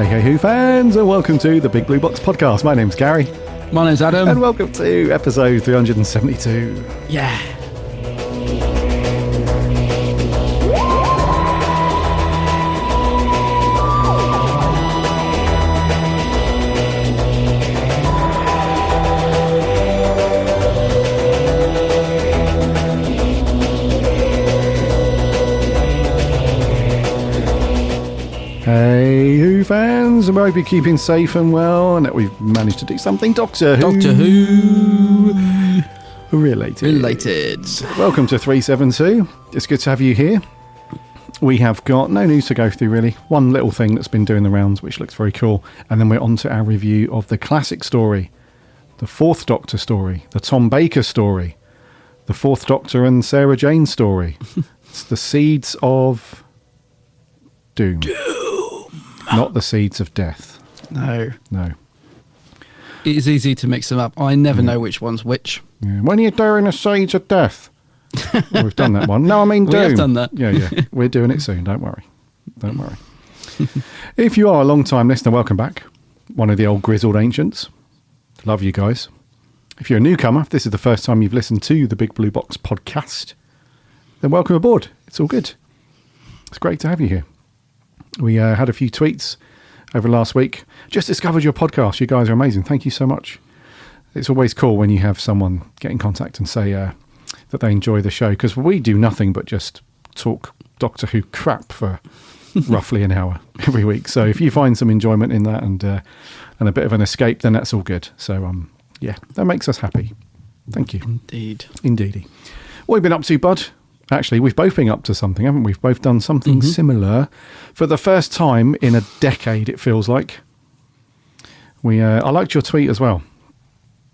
hey, Who fans, and welcome to the Big Blue Box podcast. My name's Gary. My name's Adam. And welcome to episode 372. Yeah. Hey, Who fans, and I hope you're keeping safe and well, and that we've managed to do something Doctor Who related. Welcome to 372. It's good to have you here. We have got no news to go through, really. One little thing that's been doing the rounds, which looks very cool, and then we're on to our review of the classic story, the Fourth Doctor story, the Tom Baker story, the Fourth Doctor and Sarah Jane story. It's the Seeds of Doom. Not the Seeds of Death. No. It is easy to mix them up. I never know which one's which. Yeah. When are you doing the Seeds of Death? Well, we've done that one. No, I mean Doom. We have done that. Yeah. We're doing it soon. Don't worry. If you are a long-time listener, welcome back. One of the old grizzled ancients. Love you guys. If you're a newcomer, if this is the first time you've listened to the Big Blue Box podcast, then welcome aboard. It's all good. It's great to have you here. We had a few tweets over last week. Just discovered your podcast. You guys are amazing. Thank you so much. It's always cool when you have someone get in contact and say that they enjoy the show, because we do nothing but just talk Doctor Who crap for roughly an hour every week. So if you find some enjoyment in that and a bit of an escape, then that's all good. So yeah, that makes us happy. Thank you. Indeedy. What have you been up to, bud? Actually, we've both been up to something, haven't we? We've both done something similar for the first time in a decade, it feels like. I liked your tweet as well.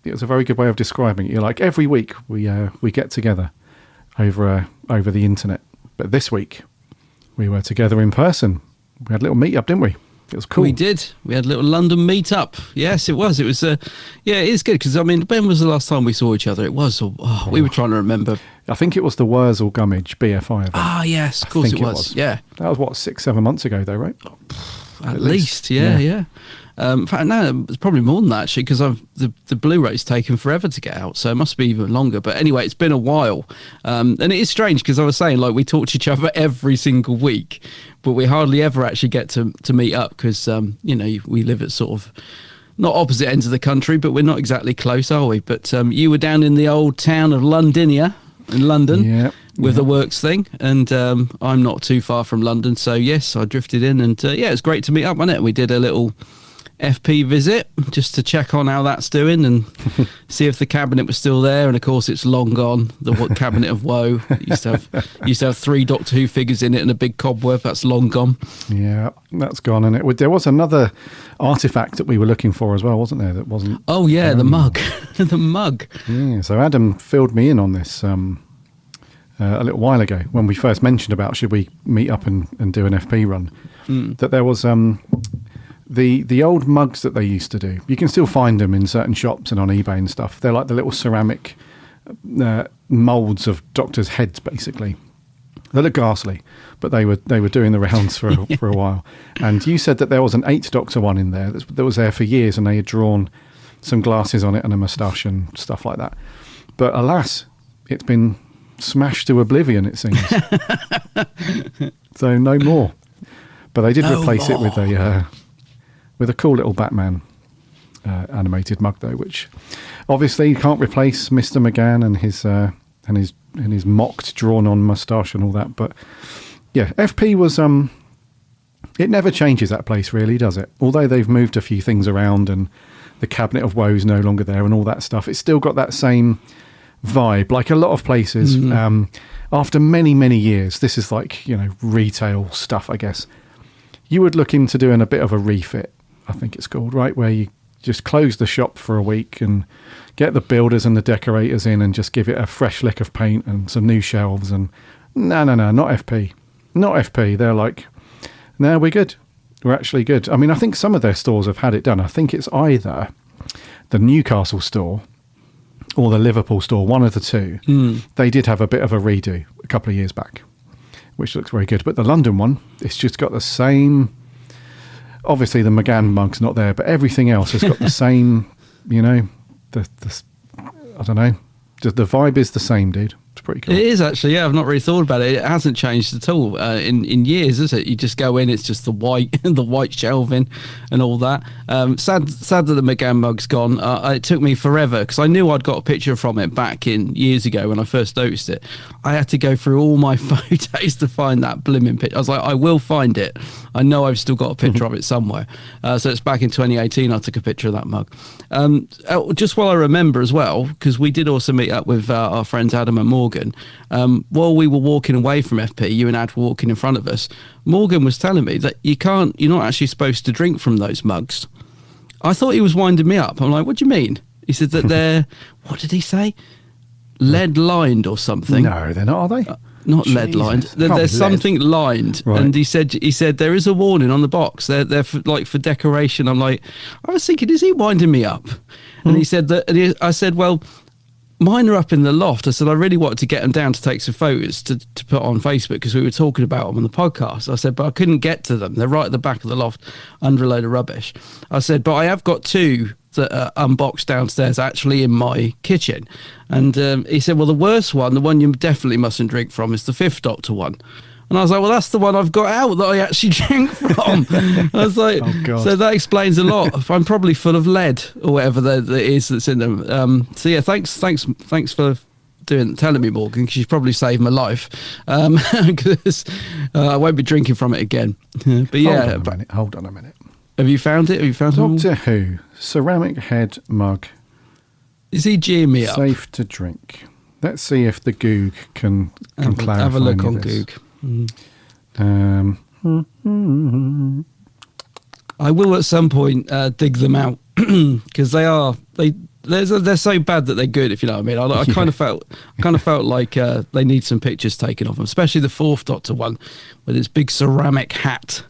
It was a very good way of describing it. You're like, every week we get together over the internet. But this week, we were together in person. We had a little meet-up, didn't we? It was cool. We did. We had a little London meet-up. Yes, it was. It was, it is good, because, I mean, when was the last time we saw each other? It was, we were trying to remember. I think it was the Wurzel Gummidge BFI event. Ah, yes, of course it was. Yeah. That was, 6-7 months ago, though, right? At least, yeah. In fact, no, it's probably more than that, actually, because the Blu-ray's taken forever to get out, so it must be even longer. But anyway, it's been a while. And it is strange, because I was saying, like, we talk to each other every single week, but we hardly ever actually get to meet up, because, we live at sort of, not opposite ends of the country, but we're not exactly close, are we? But you were down in the old town of Londonia, in London, with the works thing, and I'm not too far from London, so yes, I drifted in, and it was great to meet up, wasn't it? We did a little FP visit just to check on how that's doing and see if the cabinet was still there, and of course it's long gone. The cabinet of woe. It used to have 3 Doctor Who figures in it and a big cobweb. That's long gone. Yeah, that's gone. And there was another artifact that we were looking for as well, wasn't there? That wasn't. Oh yeah, the mug. The mug. Yeah. So Adam filled me in on this a little while ago when we first mentioned about should we meet up and do an FP run. That there was the old mugs that they used to do. You can still find them in certain shops and on eBay and stuff. They're like the little ceramic moulds of Doctors' heads, basically. They look ghastly, but they were doing the rounds for a while. And you said that there was an 8th Doctor one in there that was there for years, and they had drawn some glasses on it and a moustache and stuff like that. But alas, it's been smashed to oblivion, it seems. So no more. But they did replace it with a cool little Batman animated mug, though, which obviously you can't replace Mr. McGann and his mocked drawn-on moustache and all that. But yeah, FP was it never changes, that place, really, does it? Although they've moved a few things around and the Cabinet of Woe is no longer there and all that stuff, it's still got that same vibe. Like a lot of places, after many, many years, this is like, retail stuff, I guess. You would look into doing a bit of a refit, I think it's called, right? Where you just close the shop for a week and get the builders and the decorators in and just give it a fresh lick of paint and some new shelves. And no, not FP. Not FP. They're like, no, we're good. We're actually good. I mean, I think some of their stores have had it done. I think it's either the Newcastle store or the Liverpool store, one of the two. They did have a bit of a redo a couple of years back, which looks very good. But the London one, it's just got the same obviously the McGann mug's not there, but everything else has got the same, you know, I don't know, the vibe is the same, dude. It's pretty cool. It is actually, yeah. I've not really thought about it. It hasn't changed at all in years, is it? You just go in, it's just the white the white shelving and all that. Sad that the McGann mug's gone. It took me forever because I knew I'd got a picture from it back in years ago when I first noticed it. I had to go through all my photos to find that blimmin' picture. I was like, I will find it. I know I've still got a picture of it somewhere. So it's back in 2018 I took a picture of that mug. Just while I remember as well, because we did also meet up with our friends Adam and Morgan. While we were walking away from FP, you and Ad were walking in front of us. Morgan was telling me that you're not actually supposed to drink from those mugs. I thought he was winding me up. I'm like, what do you mean? He said that they're, what did he say? Lead lined or something. No, they're not, are they? Not lead lined. There's something lined, right. And he said there is a warning on the box. They're for decoration. I'm like, I was thinking, is he winding me up? And he said that. And I said, well, mine are up in the loft. I said I really wanted to get them down to take some photos to put on Facebook because we were talking about them on the podcast. I said, but I couldn't get to them. They're right at the back of the loft under a load of rubbish. I said, but I have got two that are unboxed downstairs actually in my kitchen. And he said, well, the worst one, the one you definitely mustn't drink from, is the Fifth Doctor one. And I was like, well, that's the one I've got out that I actually drank from. I was like, so that explains a lot. I'm probably full of lead or whatever that is that's in them. So yeah, thanks for telling me, Morgan, because you've probably saved my life. Because I won't be drinking from it again. But yeah, Hold on a minute. Have you found it? Have you found Doctor Who ceramic head mug? Is he geeing me up? Safe to drink. Let's see if the Goog can clarify. Have a look on this. Goog. I will at some point dig them out because they're so bad that they're good, if you know what I mean. I kind of felt like they need some pictures taken of them, especially the Fourth Doctor one with its big ceramic hat.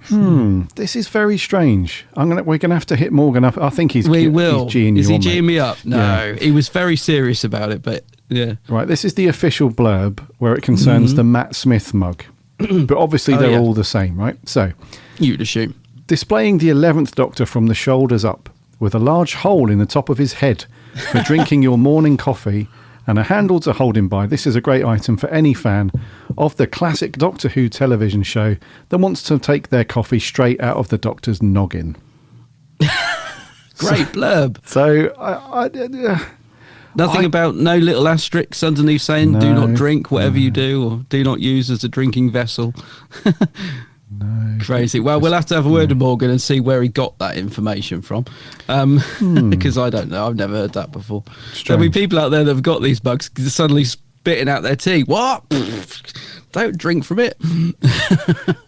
This is very strange. We're gonna have to hit Morgan up. I think he's. We will. He's geeing is you he on, geeing mate. me up? No, yeah. He was very serious about it, but yeah. Right. This is the official blurb where it concerns the Matt Smith mug, but obviously they're all the same, right? So you'd assume displaying the 11th Doctor from the shoulders up, with a large hole in the top of his head for drinking your morning coffee, and a handle to hold him by. This is a great item for any fan of the classic Doctor Who television show that wants to take their coffee straight out of the Doctor's noggin. Great blurb. So, nothing about no little asterisks underneath saying do not drink whatever you do, or do not use as a drinking vessel. No. Crazy. Well, we'll have to have a word with Morgan and see where he got that information from. Because I don't know. I've never heard that before. Strange. There'll be people out there that have got these bugs suddenly spitting out their tea. What? Don't drink from it.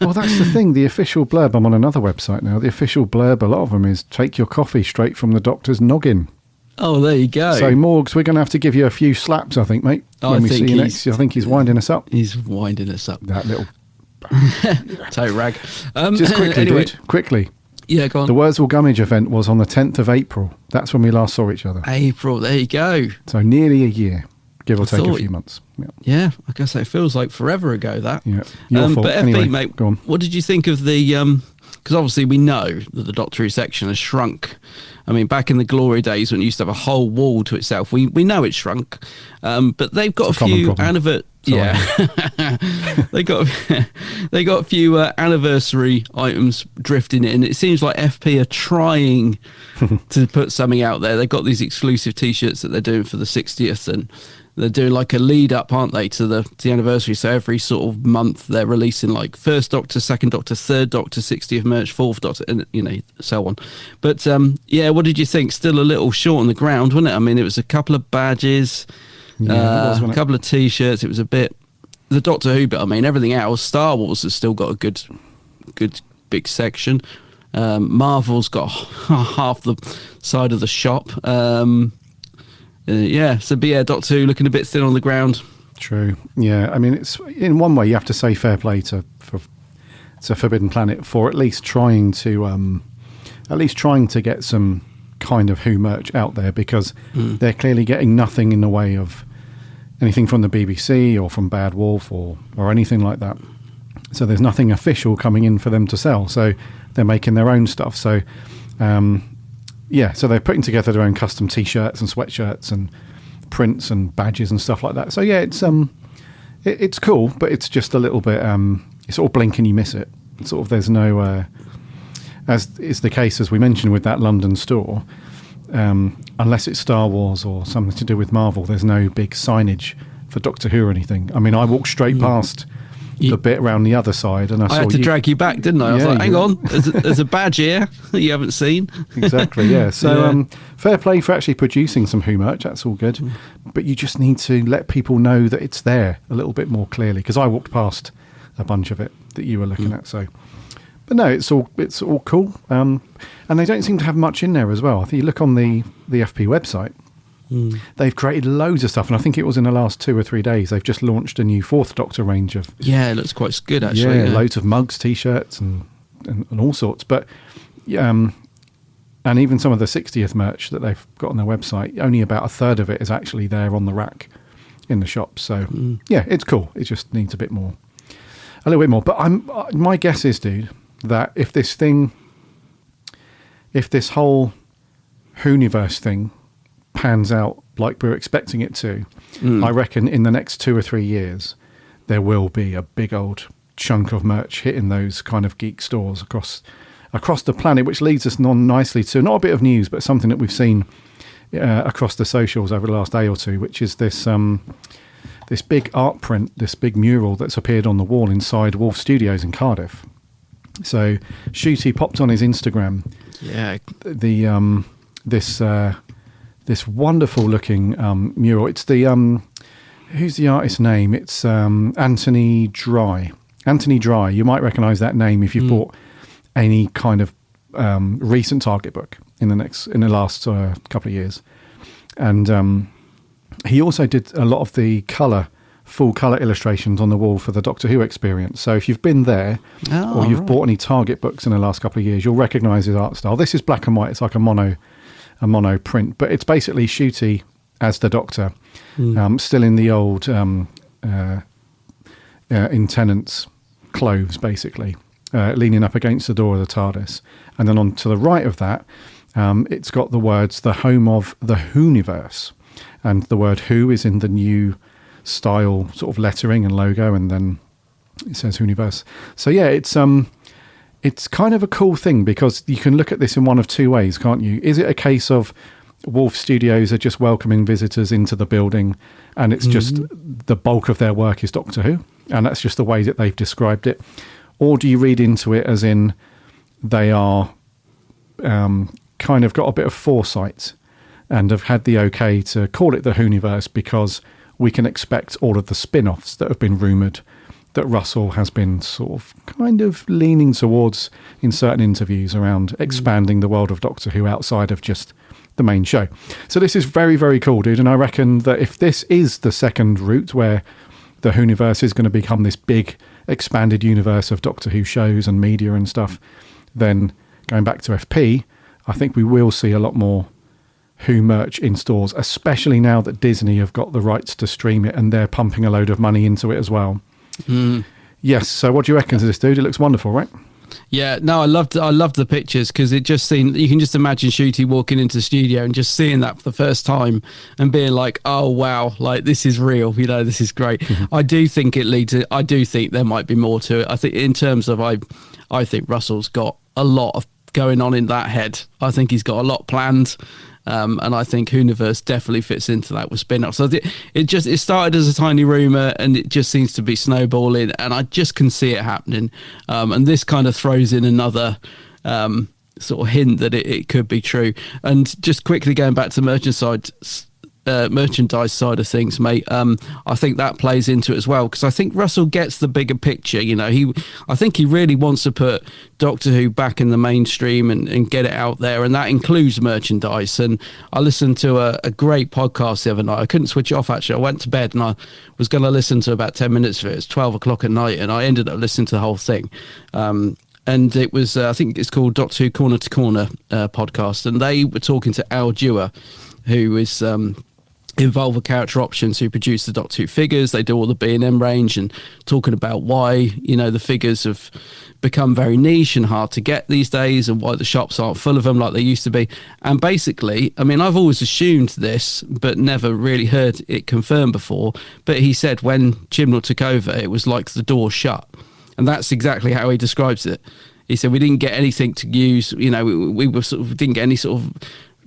Well, that's the thing. The official blurb, I'm on another website now. The official blurb, a lot of them is take your coffee straight from the Doctor's noggin. Oh, there you go. So, Morgs, we're going to have to give you a few slaps, I think, mate. When we see you next. I think he's winding us up. He's winding us up. That little... toe rag. Just quickly, anyway, dude. Quickly. Yeah, go on. The Wurzel Gummidge event was on the 10th of April. That's when we last saw each other. April, there you go. So nearly a year, give or take a few months. Yeah, I guess it feels like forever ago, that. Yeah, your fault. But FB, anyway, mate, go on. What did you think of the... Because obviously we know that the Doctor Who section has shrunk. I mean, back in the glory days when it used to have a whole wall to itself, we know it's shrunk. But they've got a few anniversary... Yeah, they got a few anniversary items drifting in. It seems like FP are trying to put something out there. They've got these exclusive T-shirts that they're doing for the 60th, and they're doing like a lead up, aren't they, to the anniversary? So every sort of month they're releasing like First Doctor, Second Doctor, Third Doctor, 60th March, Fourth Doctor, and so on. But yeah, what did you think? Still a little short on the ground, wasn't it? I mean, it was a couple of badges. Yeah, a couple of T-shirts. It was a bit the Doctor Who bit. I mean, everything else. Star Wars has still got a good big section. Marvel's got half the side of the shop. Yeah, so but yeah, Doctor Who looking a bit thin on the ground. True. Yeah, I mean, it's in one way you have to say fair play to Forbidden Planet for at least trying to get some kind of Who merch out there, because they're clearly getting nothing in the way of anything from the BBC or from Bad Wolf or anything like that. So there's nothing official coming in for them to sell. So they're making their own stuff. So, so they're putting together their own custom T-shirts and sweatshirts and prints and badges and stuff like that. So yeah, it's cool, but it's just a little bit, you sort of blink and you miss it. Sort of there's no, as is the case, as we mentioned with that London store, unless it's Star Wars or something to do with Marvel, there's no big signage for Doctor Who or anything. I mean, I walked straight past the bit around the other side, and I saw had to drag you back, didn't I? I was like, hang on, there's a badge here that you haven't seen. Exactly, yeah. So fair play for actually producing some Who merch. That's all good. But you just need to let people know that it's there a little bit more clearly, because I walked past a bunch of it that you were looking at. So, but no, it's all cool. And they don't seem to have much in there as well. I think you look on the FP website, they've created loads of stuff, and I think it was in the last 2 or 3 days they've just launched a new Fourth Doctor range of. Yeah, it looks quite good actually. Yeah, loads of mugs, T-shirts, and all sorts. But and even some of the 60th merch that they've got on their website, only about a third of it is actually there on the rack in the shop. So yeah, it's cool. It just needs a little bit more. But my guess is, dude, that if this whole Whoniverse thing pans out like we're expecting it to, I reckon in the next 2 or 3 years there will be a big old chunk of merch hitting those kind of geek stores across the planet, which leads us on nicely to not a bit of news, but something that we've seen across the socials over the last day or two, which is this big art print, this big mural that's appeared on the wall inside Wolf Studios in Cardiff. So Shooty popped on his Instagram this wonderful looking mural. It's the who's the artist's name? It's Anthony Dry. Anthony Dry. You might recognise that name if you've bought any kind of recent Target book in the last couple of years. And he also did a lot of the full colour illustrations on the wall for the Doctor Who experience. So if you've been there or you've bought any Target books in the last couple of years, you'll recognise his art style. This is black and white. It's like a mono print, but it's basically Shooty as the Doctor, still in the old in Tennant's clothes, basically, leaning up against the door of the TARDIS. And then on to the right of that, it's got the words, the home of the Whoniverse. And the word Who is in the new style sort of lettering and logo, and then it says Whoniverse. So yeah, it's kind of a cool thing, because you can look at this in one of two ways, can't you? Is it a case of Wolf Studios are just welcoming visitors into the building, and it's just the bulk of their work is Doctor Who, and that's just the way that they've described it? Or do you read into it as in they are kind of got a bit of foresight and have had the okay to call it the Whoniverse, because we can expect all of the spin-offs that have been rumoured that Russell has been sort of kind of leaning towards in certain interviews around expanding the world of Doctor Who outside of just the main show. So this is very, very cool, dude. And I reckon that if this is the second route where the Whoniverse is going to become this big expanded universe of Doctor Who shows and media and stuff, then going back to FP, I think we will see a lot more Who merch in stores, especially now that Disney have got the rights to stream it and they're pumping a load of money into it as well. Yes. So what do you reckon to this, dude? It looks wonderful, right? Yeah, no, I loved the pictures, because it just seemed, you can just imagine Shooty walking into the studio and just seeing that for the first time and being like, oh wow, like this is real, this is great. I do think I do think there might be more to it. I think in terms of, I think Russell's got a lot of going on in that head. I think he's got a lot planned. And I think Whoniverse definitely fits into that with spin-offs. So it started as a tiny rumour, and it just seems to be snowballing, and I just can see it happening. And this kind of throws in another sort of hint that it could be true. And just quickly going back to the merchandise side of things, mate, I think that plays into it as well, because I think Russell gets the bigger picture. I think he really wants to put Doctor Who back in the mainstream and get it out there, and that includes merchandise. And I listened to a great podcast the other night. I couldn't switch it off, actually. I went to bed and I was going to listen to about 10 minutes of it. It's 12 o'clock at night, and I ended up listening to the whole thing. And it was, I think it's called Doctor Who Corner to Corner podcast, and they were talking to Al Dewar, who is involve a character options who produce the Doctor Who figures. They do all the B&M range and talking about why, you know, the figures have become very niche and hard to get these days and why the shops aren't full of them like they used to be. And basically, I mean, I've always assumed this, but never really heard it confirmed before. But he said when Chibnall took over, it was like the door shut. And that's exactly how he describes it. He said, we didn't get anything to use, you know, we were sort of didn't get any sort of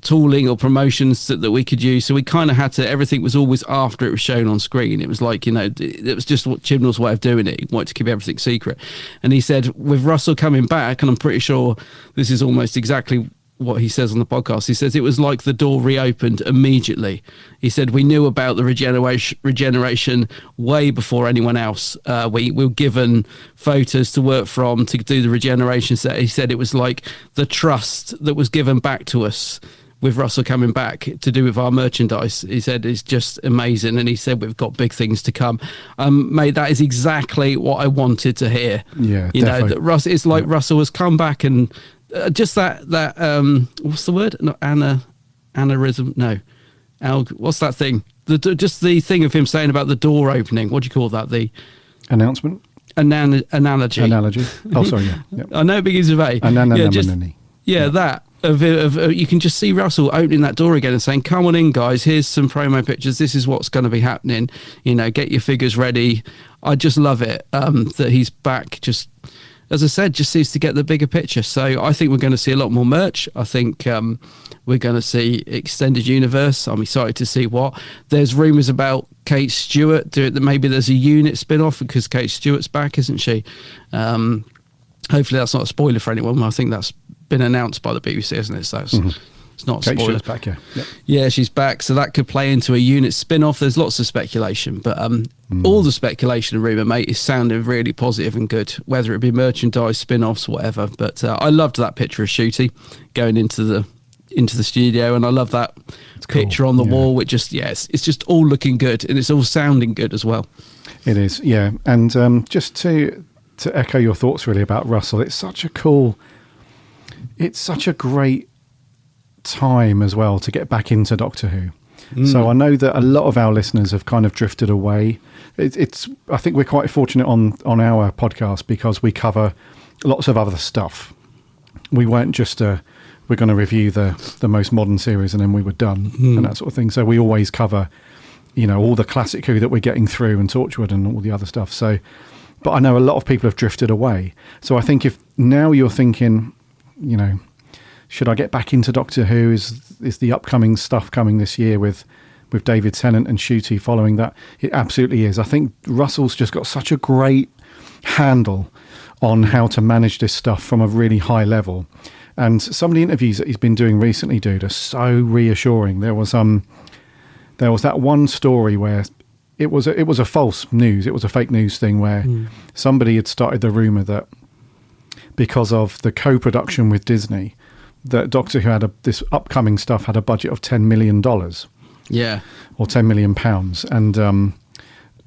tooling or promotions that we could use, so we kind of had to, everything was always after it was shown on screen. It was like, you know, it was just what Chibnall's way of doing it. He wanted to keep everything secret. And he said with Russell coming back, and I'm pretty sure this is almost exactly what he says on the podcast, he says it was like the door reopened immediately. He said we knew about the regeneration way before anyone else. We were given photos to work from to do the regeneration set. He said it was like the trust that was given back to us with Russell coming back to do with our merchandise. He said it's just amazing, and he said we've got big things to come. Mate, that is exactly what I wanted to hear. Yeah, you definitely. know, that Russell, it's like Russell has come back and just that what's the word? Not aneurysm. No, what's that thing? Just the thing of him saying about the door opening. What do you call that? The announcement. Analogy. Oh, sorry. Yeah. Yep. I know it begins with A. That. Of you can just see Russell opening that door again and saying, come on in, guys, here's some promo pictures, this is what's going to be happening, you know, get your figures ready. I just love it that he's back, just as I said, just seems to get the bigger picture. So I think we're going to see a lot more merch. I think we're going to see extended universe. I'm excited to see what. There's rumours about Kate Stewart, maybe there's a unit spin-off because Kate Stewart's back, isn't she? Hopefully that's not a spoiler for anyone. I think that's been announced by the BBC, isn't it? So it's not a spoiler. Stewart's back, yeah. Yep. Yeah, she's back, so that could play into a unit spin-off. There's lots of speculation, but all the speculation and rumour, mate, is sounding really positive and good, whether it be merchandise, spin-offs, whatever. But I loved that picture of Shooty going into the studio, and I love that picture on the wall. It just, it's just all looking good, and it's all sounding good as well. It is, yeah. And just to echo your thoughts really about Russell, it's such a great time as well to get back into Doctor Who. So I know that a lot of our listeners have kind of drifted away. I think we're quite fortunate on our podcast because we cover lots of other stuff. We weren't just we're going to review the most modern series and then we were done and that sort of thing. So we always cover, you know, all the classic Who that we're getting through and Torchwood and all the other stuff. So, but I know a lot of people have drifted away. So I think if now you're thinking, you know, should I get back into Doctor Who? Is the upcoming stuff coming this year with David Tennant and Shooty following that? It absolutely is. I think Russell's just got such a great handle on how to manage this stuff from a really high level. And some of the interviews that he's been doing recently, dude, are so reassuring. There was that one story where it was a false news. It was a fake news thing where somebody had started the rumour that because of the co-production with Disney, that Doctor Who had this upcoming stuff had a budget of $10 million. Yeah. Or £10 million. And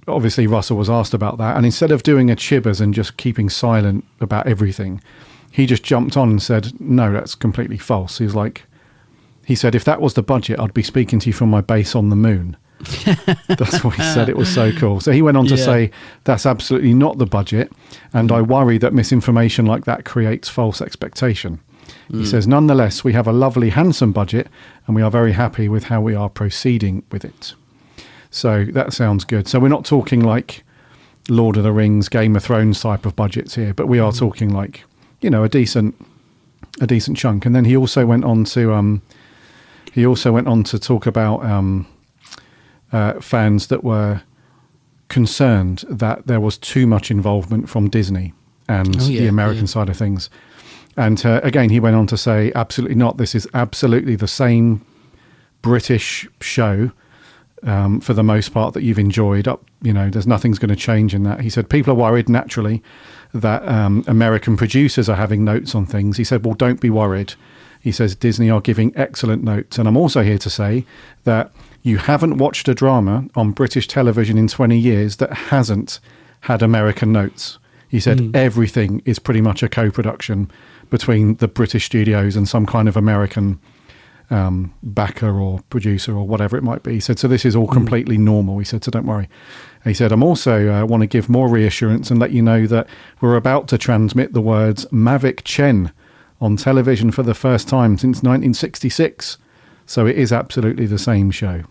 obviously Russell was asked about that. And instead of doing a Chibbers and just keeping silent about everything, he just jumped on and said, no, that's completely false. He said, if that was the budget, I'd be speaking to you from my base on the moon. That's what he said. It was so cool. So he went on to say, that's absolutely not the budget. And I worry that misinformation like that creates false expectation. He says, nonetheless, we have a lovely, handsome budget, and we are very happy with how we are proceeding with it. So that sounds good. So we're not talking like Lord of the Rings, Game of Thrones type of budgets here, but we are talking like, you know, a decent chunk. And then he also went on to talk about fans that were concerned that there was too much involvement from Disney and the American side of things. And again, he went on to say, absolutely not. This is absolutely the same British show for the most part that you've enjoyed. You know, there's nothing's going to change in that. He said, people are worried naturally that American producers are having notes on things. He said, well, don't be worried. He says, Disney are giving excellent notes. And I'm also here to say that you haven't watched a drama on British television in 20 years that hasn't had American notes. He said, everything is pretty much a co-production between the British studios and some kind of American backer or producer or whatever it might be. He said, so this is all completely normal. He said, so don't worry. And he said, I'm also want to give more reassurance and let you know that we're about to transmit the words Mavic Chen on television for the first time since 1966. So it is absolutely the same show.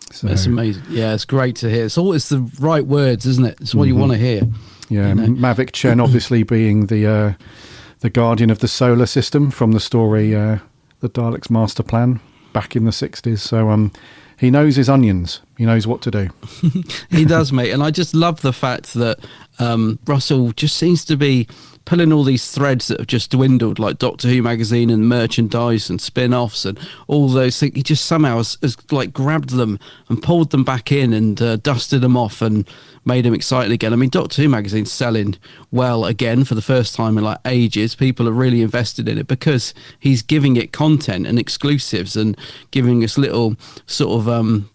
So, that's amazing. Yeah, it's great to hear. It's the right words, isn't it? It's what you want to hear. Yeah, you know? Mavic Chen obviously being the guardian of the solar system from the story The Daleks' Master Plan back in the 60s. So he knows his onions. He knows what to do. He does, mate. And I just love the fact that Russell just seems to be pulling all these threads that have just dwindled, like Doctor Who magazine and merchandise and spin-offs and all those things. He just somehow has like grabbed them and pulled them back in and dusted them off and made them exciting again. I mean, Doctor Who magazine's selling well again for the first time in like ages. People are really invested in it because he's giving it content and exclusives and giving us little sort of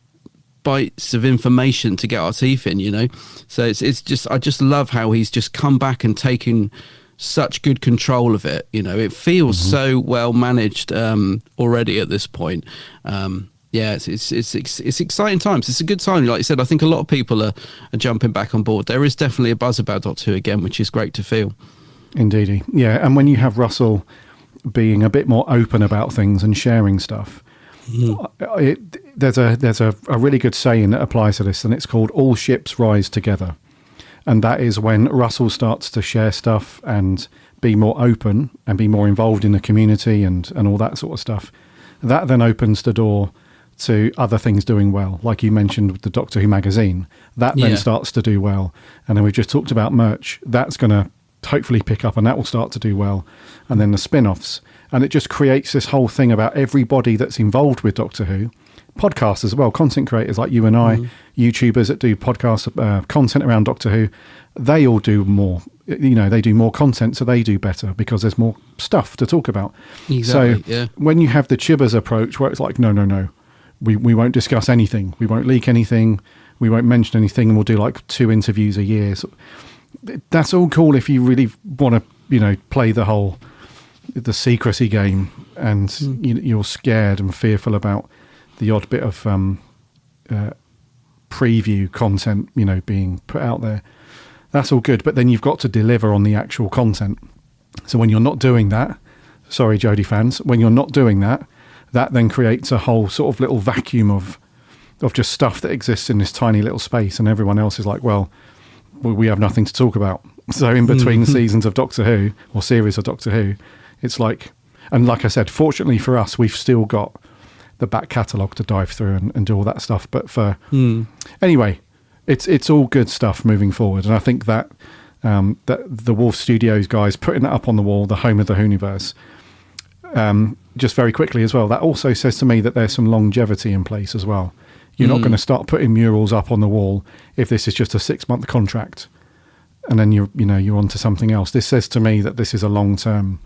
bites of information to get our teeth in, you know. So it's just, I just love how he's just come back and taken such good control of it. You know, it feels so well managed already at this point. Yeah, it's exciting times. It's a good time. Like you said, I think a lot of people are jumping back on board. There is definitely a buzz about Doctor Who again, which is great to feel. Indeedy. Yeah, and when you have Russell being a bit more open about things and sharing stuff, there's a really good saying that applies to this, and it's called all ships rise together. And that is when Russell starts to share stuff and be more open and be more involved in the community and all that sort of stuff. That then opens the door to other things doing well. Like you mentioned with the Doctor Who magazine, that then starts to do well. And then we've just talked about merch. That's going to hopefully pick up and that will start to do well. And then the spin-offs. And it just creates this whole thing about everybody that's involved with Doctor Who. Podcasts as well, content creators like you and I, YouTubers that do podcast content around Doctor Who, they all do more. You know, they do more content, so they do better because there's more stuff to talk about. Exactly, so when you have the Chibbers approach where it's like, no, we won't discuss anything. We won't leak anything. We won't mention anything. And we'll do like 2 interviews a year. So that's all cool if you really want to, you know, play the secrecy game and you're scared and fearful about the odd bit of preview content, you know, being put out there. That's all good. But then you've got to deliver on the actual content. So when you're not doing that, sorry, Jodie fans, when you're not doing that, that then creates a whole sort of little vacuum of just stuff that exists in this tiny little space. And everyone else is like, well, we have nothing to talk about. So in between seasons of Doctor Who or series of Doctor Who, it's like, and like I said, fortunately for us, we've still got the back catalogue to dive through and do all that stuff. But anyway, it's all good stuff moving forward. And I think that that the Wolf Studios guys putting that up on the wall, the home of the Whoniverse, just very quickly as well, that also says to me that there's some longevity in place as well. You're not going to start putting murals up on the wall if this is just a 6-month contract and then you're onto something else. This says to me that this is a long-term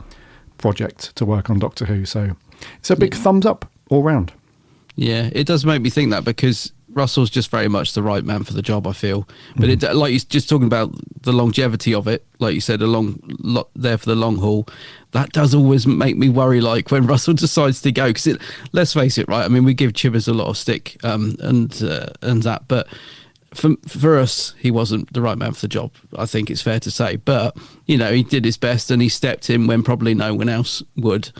project to work on Doctor Who. So it's a big thumbs up all round. Yeah, it does make me think that because Russell's just very much the right man for the job, I feel. But it, like you're just talking about the longevity of it, like you said, there for the long haul. That does always make me worry, like when Russell decides to go, because let's face it, right? I mean, we give Chibbers a lot of stick and that, but for us, he wasn't the right man for the job. I think it's fair to say. But you know, he did his best and he stepped in when probably no one else would.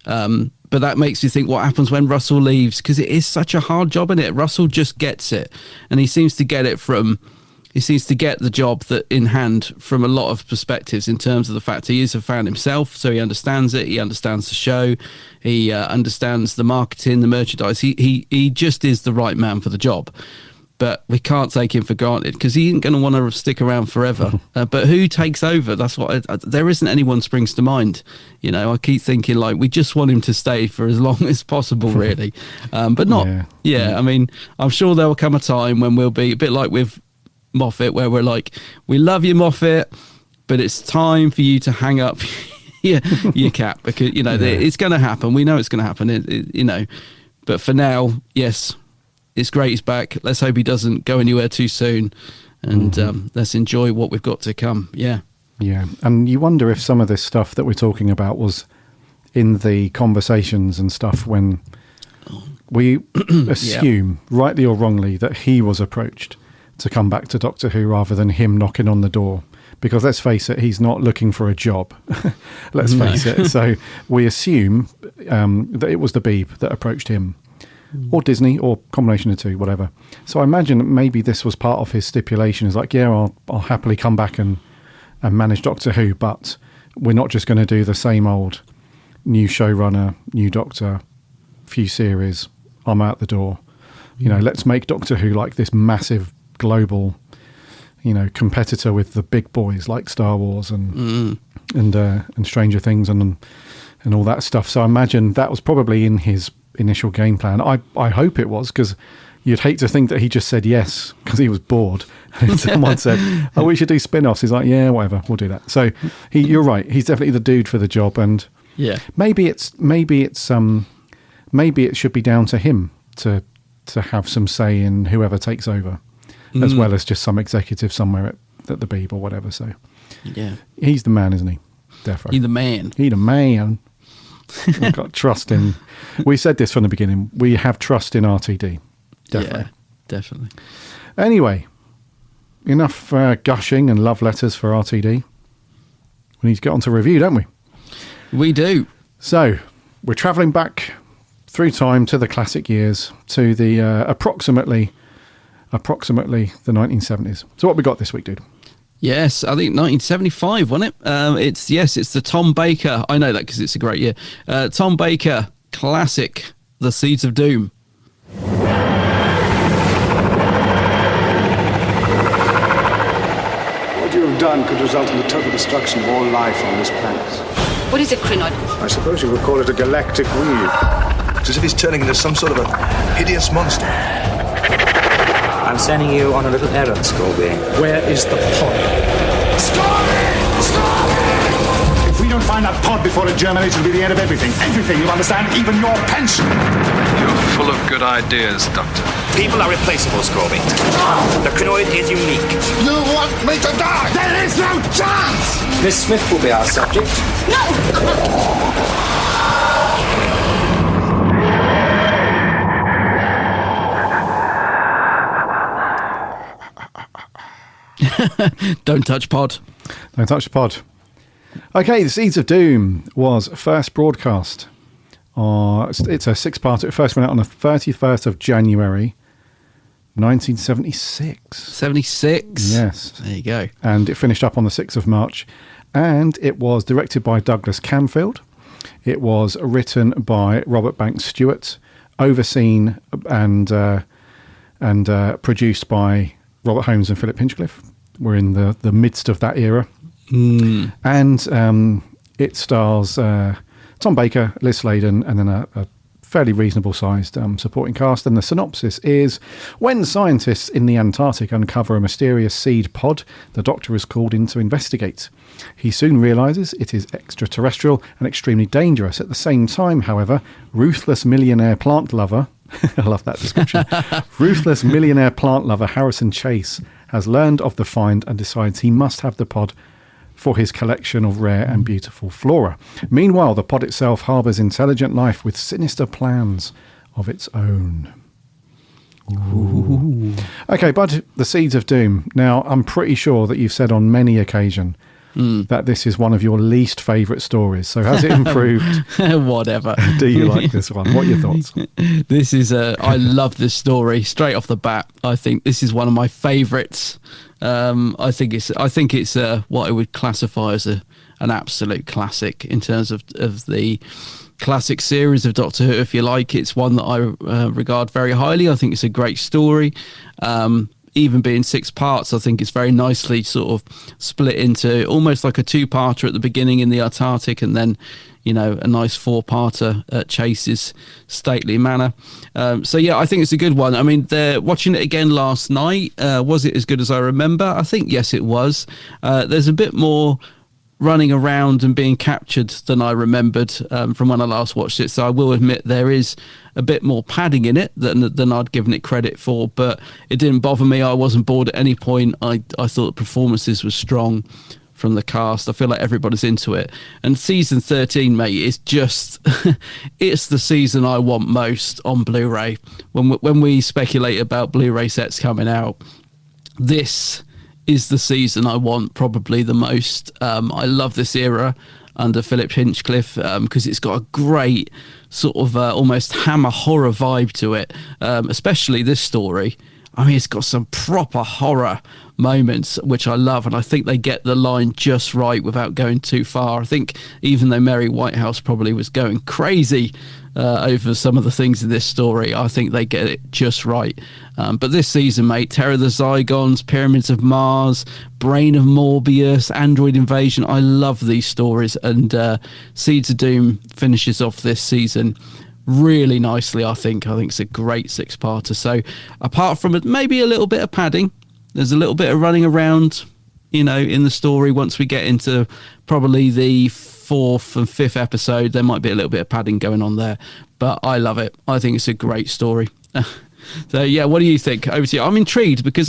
But that makes you think what happens when Russell leaves, because it is such a hard job, isn't it? Russell just gets it, and he seems to get the job that in hand from a lot of perspectives in terms of the fact he is a fan himself, so he understands it, he understands the show, he understands the marketing, the merchandise. He just is the right man for the job. But we can't take him for granted because he ain't going to want to stick around forever. But who takes over? That's what there isn't anyone springs to mind. You know, I keep thinking like we just want him to stay for as long as possible, really. But not. Yeah, I mean, I'm sure there will come a time when we'll be a bit like with Moffat, where we're like, we love you, Moffat, but it's time for you to hang up your cap because you know it's going to happen. We know it's going to happen. You know, but for now, yes. It's great he's back. Let's hope he doesn't go anywhere too soon. And let's enjoy what we've got to come. Yeah. Yeah. And you wonder if some of this stuff that we're talking about was in the conversations and stuff when we assume, rightly or wrongly, that he was approached to come back to Doctor Who rather than him knocking on the door. Because let's face it, he's not looking for a job. Let's face it. So we assume that it was the Beeb that approached him, or Disney, or combination of two, whatever. So I imagine that maybe this was part of his stipulation. Is like, yeah, I'll happily come back and manage Doctor Who, but we're not just going to do the same old new showrunner, new Doctor, few series, I'm out the door. Let's make Doctor Who like this massive global, competitor with the big boys like Star Wars and Stranger Things and all that stuff. So I imagine that was probably in his initial game plan. I hope it was, because you'd hate to think that he just said yes because he was bored. And someone said, "Oh, we should do spin-offs." He's like, "Yeah, whatever, we'll do that." So you're right. He's definitely the dude for the job, and maybe it should be down to him to have some say in whoever takes over, as well as just some executive somewhere at the Beeb or whatever. So he's the man, isn't he? Definitely. He's the man. He's the man. We've got trust in. We said this from the beginning. We have trust in RTD. Definitely. Yeah, definitely. Anyway, enough gushing and love letters for RTD. We need to get on to review, don't we? We do. So we're travelling back through time to the classic years, to the approximately the 1970s. So what we got this week, dude? Yes, I think 1975, wasn't it? It's the Tom Baker. I know that because it's a great year. Tom Baker classic, The Seeds of Doom. What you have done could result in the total destruction of all life on this planet. What is a Krynoid? I suppose you would call it a galactic weed. It's as if he's turning into some sort of a hideous monster. I'm sending you on a little errand, Scooby. Where is the pod? Scooby! Scooby! If we don't find that pod before it germinates, it'll be the end of everything. Everything, you understand? Even your pension. You're full of good ideas, Doctor. People are replaceable, Scooby. The Krynoid is unique. You want me to die? There is no chance! Miss Smith will be our subject. Don't touch pod. Don't touch the pod. Okay, The Seeds of Doom was first broadcast. It's a six-parter. It first went out on the 31st of January, 1976. 76? Yes. There you go. And it finished up on the 6th of March. And it was directed by Douglas Camfield. It was written by Robert Banks Stewart, overseen and produced by Robert Holmes and Philip Hinchcliffe. We're in the midst of that era. And it stars Tom Baker, Liz Sladen, and then a fairly reasonable sized supporting cast. And the synopsis is: when scientists in the Antarctic uncover a mysterious seed pod, the Doctor is called in to investigate. He soon realises it is extraterrestrial and extremely dangerous. At the same time, however, ruthless millionaire plant lover I love that description. Ruthless millionaire plant lover Harrison Chase has learned of the find and decides he must have the pod for his collection of rare and beautiful flora. Meanwhile, the pod itself harbours intelligent life with sinister plans of its own. Ooh. Okay, Bud, The Seeds of Doom. Now, I'm pretty sure that you've said on many occasions that this is one of your least favourite stories. So has it improved? Whatever. Do you like this one? What are your thoughts? This is I love this story straight off the bat. I think this is one of my favourites. I think it's what I would classify as an absolute classic in terms of the classic series of Doctor Who, if you like. It's one that I regard very highly. I think it's a great story. Even being 6 parts, I think it's very nicely sort of split into almost like a 2-parter at the beginning in the Antarctic, and then, you know, a nice 4-parter at Chase's stately manor. So yeah, I think it's a good one. I mean, watching it again last night, was it as good as I remember? I think yes, it was. There's a bit more running around and being captured than I remembered from when I last watched it. So I will admit there is a bit more padding in it than I'd given it credit for, but it didn't bother me. I wasn't bored at any point. I thought the performances were strong from the cast. I feel like everybody's into it. And season 13, mate, is just it's the season I want most on Blu-ray. When we speculate about Blu-ray sets coming out, this is the season I want probably the most. I love this era under Philip Hinchcliffe because it's got a great sort of almost Hammer horror vibe to it, especially this story. I mean, it's got some proper horror moments, which I love, and I think they get the line just right without going too far. I think even though Mary Whitehouse probably was going crazy over some of the things in this story, I think they get it just right. But this season, mate, Terror of the Zygons, Pyramids of Mars, Brain of Morbius, Android Invasion, I love these stories, and Seeds of Doom finishes off this season really nicely. I think it's a great 6-parter. So apart from it, maybe a little bit of padding, there's a little bit of running around, in the story. Once we get into probably the 4th and 5th episode, there might be a little bit of padding going on there, but I love it. I think it's a great story. So yeah, what do you think? Over to you. I'm intrigued because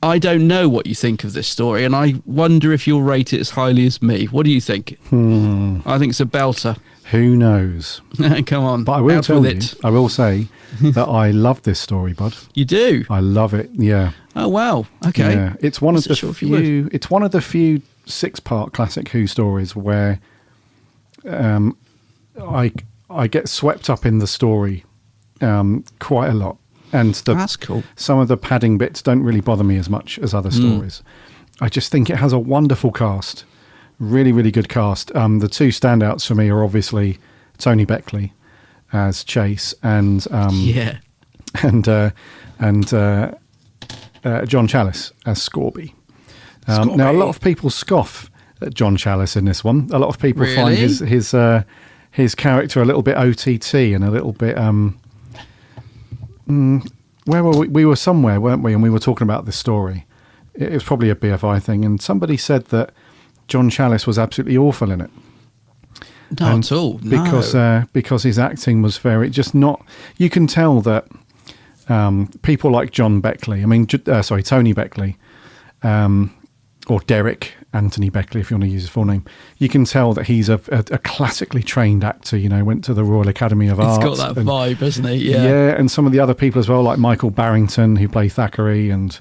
I don't know what you think of this story, and I wonder if you'll rate it as highly as me. What do you think? I think it's a belter. Who knows? Come on. But I will tell you, I will say that I love this story, bud. You do? I love it, yeah. Oh, wow. Okay. Yeah. It's one of the few, it's one of the few 6-part classic Who stories where I get swept up in the story quite a lot. And that's cool. Some of the padding bits don't really bother me as much as other stories. I just think it has a wonderful cast. Really, really good cast. The two standouts for me are obviously Tony Beckley as Chase and John Challis as Scorby. Now, a lot of people scoff at John Challis in this one. A lot of people find his character a little bit OTT and a little bit. Where were we? We were somewhere, weren't we? And we were talking about this story. It was probably a BFI thing, and somebody said that John Challis was absolutely awful in it. Not at all. No. Because his acting was just not. You can tell that people like John Beckley. I mean, Tony Beckley, or Derek Anthony Beckley, if you want to use his full name. You can tell that he's a classically trained actor. Went to the Royal Academy of Arts. He's got that vibe, hasn't he? Yeah. Yeah, and some of the other people as well, like Michael Barrington, who played Thackeray, and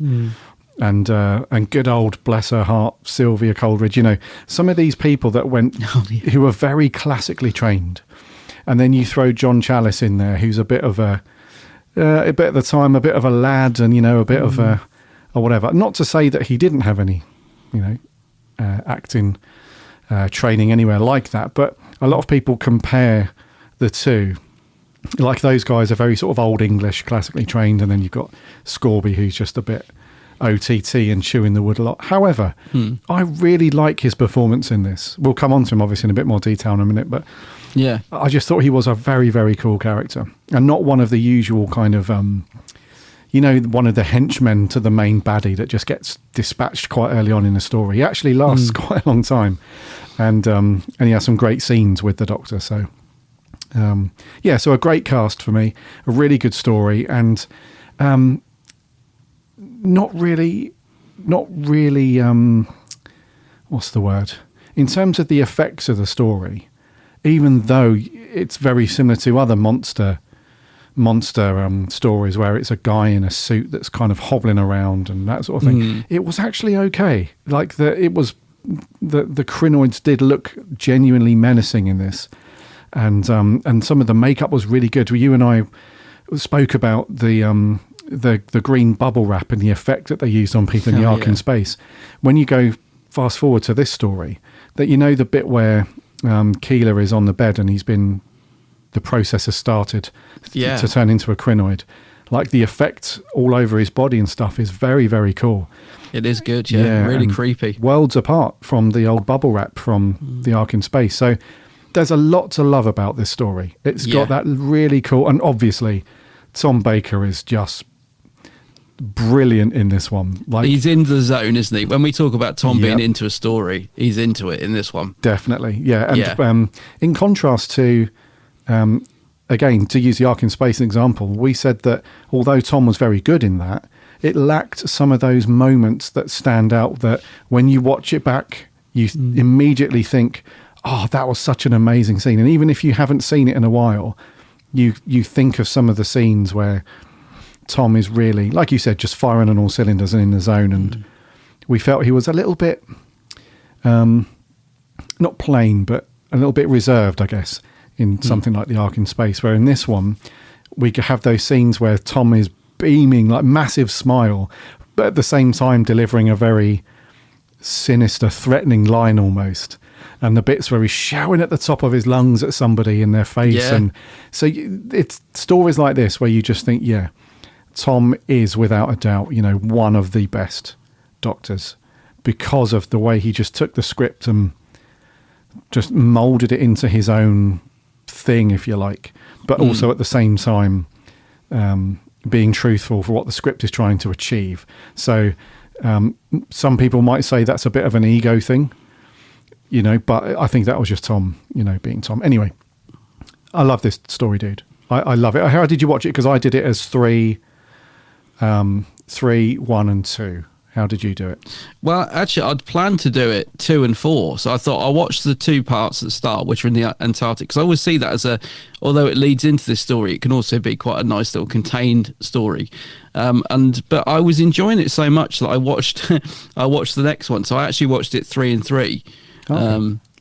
good old, bless her heart, Sylvia Coleridge. Some of these people that went, who were very classically trained, and then you throw John Challis in there, who's a bit of a bit at the time, a bit of a lad, and a bit of a or whatever. Not to say that he didn't have any, acting training anywhere like that, but a lot of people compare the two. Like, those guys are very sort of old English, classically trained, and then you've got Scorby, who's just a bit OTT and chewing the wood a lot. However, I really like his performance in this. We'll come on to him obviously in a bit more detail in a minute, but yeah, I just thought he was a very, very cool character, and not one of the usual kind of one of the henchmen to the main baddie that just gets dispatched quite early on in the story. He actually lasts quite a long time, and he has some great scenes with the Doctor. So so a great cast for me, a really good story, and not really, what's the word? In terms of the effects of the story, even though it's very similar to other monster stories where it's a guy in a suit that's kind of hobbling around and that sort of thing, it was actually okay. Like, the Krynoids did look genuinely menacing in this, and some of the makeup was really good. You and I spoke about the green bubble wrap and the effect that they used on people in the Ark in space. When you go fast forward to this story, that the bit where Keeler is on the bed and the process has started to turn into a Krynoid. Like, the effect all over his body and stuff is very, very cool. It is good, really creepy. Worlds apart from the old bubble wrap from the Ark in space. So there's a lot to love about this story. It's got that really cool, and obviously Tom Baker is just brilliant in this one. Like, he's in the zone, isn't he? When we talk about Tom being into a story, he's into it in this one. Definitely, yeah. And in contrast to, again, to use the Ark in Space as an example, we said that although Tom was very good in that, it lacked some of those moments that stand out, that when you watch it back, you immediately think, oh, that was such an amazing scene. And even if you haven't seen it in a while, you think of some of the scenes where Tom is really, like you said, just firing on all cylinders and in the zone. And we felt he was a little bit, not plain, but a little bit reserved, I guess, in something like the Ark in Space, where in this one, we could have those scenes where Tom is beaming, like massive smile, but at the same time delivering a very sinister, threatening line almost. And the bits where he's shouting at the top of his lungs at somebody in their face. Yeah. And so it's stories like this where you just think, yeah, Tom is without a doubt, you know, one of the best Doctors, because of the way he just took the script and just molded it into his own thing, if you like, but also at the same time being truthful for what the script is trying to achieve. So some people might say that's a bit of an ego thing, you know, but I think that was just Tom, you know, being Tom. Anyway, I love this story, dude. I love it. How did you watch it? Because I did it as 3, 1 and 2. How did you do it? Well, actually, I'd planned to do it 2 and 4. So I thought I'll watch the 2 parts at the start, which are in the Antarctic. Because I always see that as although it leads into this story, it can also be quite a nice little contained story. But I was enjoying it so much that I watched the next one. So I actually watched it 3 and 3,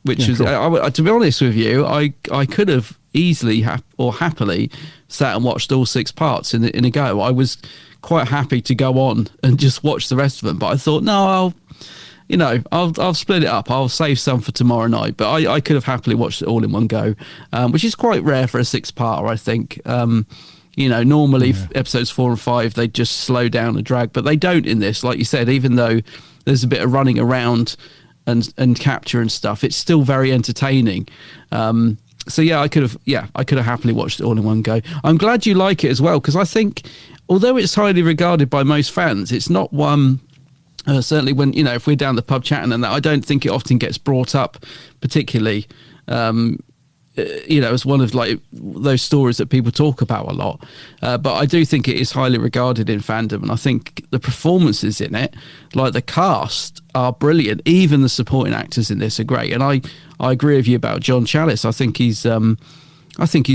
which is, cool. To be honest with you, I could have easily or happily sat and watched all 6 parts in a go. I was quite happy to go on and just watch the rest of them, but I thought, no, I'll split it up. I'll save some for tomorrow night. But I could have happily watched it all in one go, which is quite rare for a 6-parter, I think. Normally episodes 4 and 5, they just slow down and drag, but they don't in this. Like you said, even though there's a bit of running around and capture and stuff, it's still very entertaining. So I could have happily watched it all in one go. I'm glad you like it as well, because I think, although it's highly regarded by most fans, it's not one, certainly when, if we're down the pub chatting and that, I don't think it often gets brought up particularly, as one of like those stories that people talk about a lot. But I do think it is highly regarded in fandom. And I think the performances in it, like the cast, are brilliant. Even the supporting actors in this are great. And I agree with you about John Challis. I think he's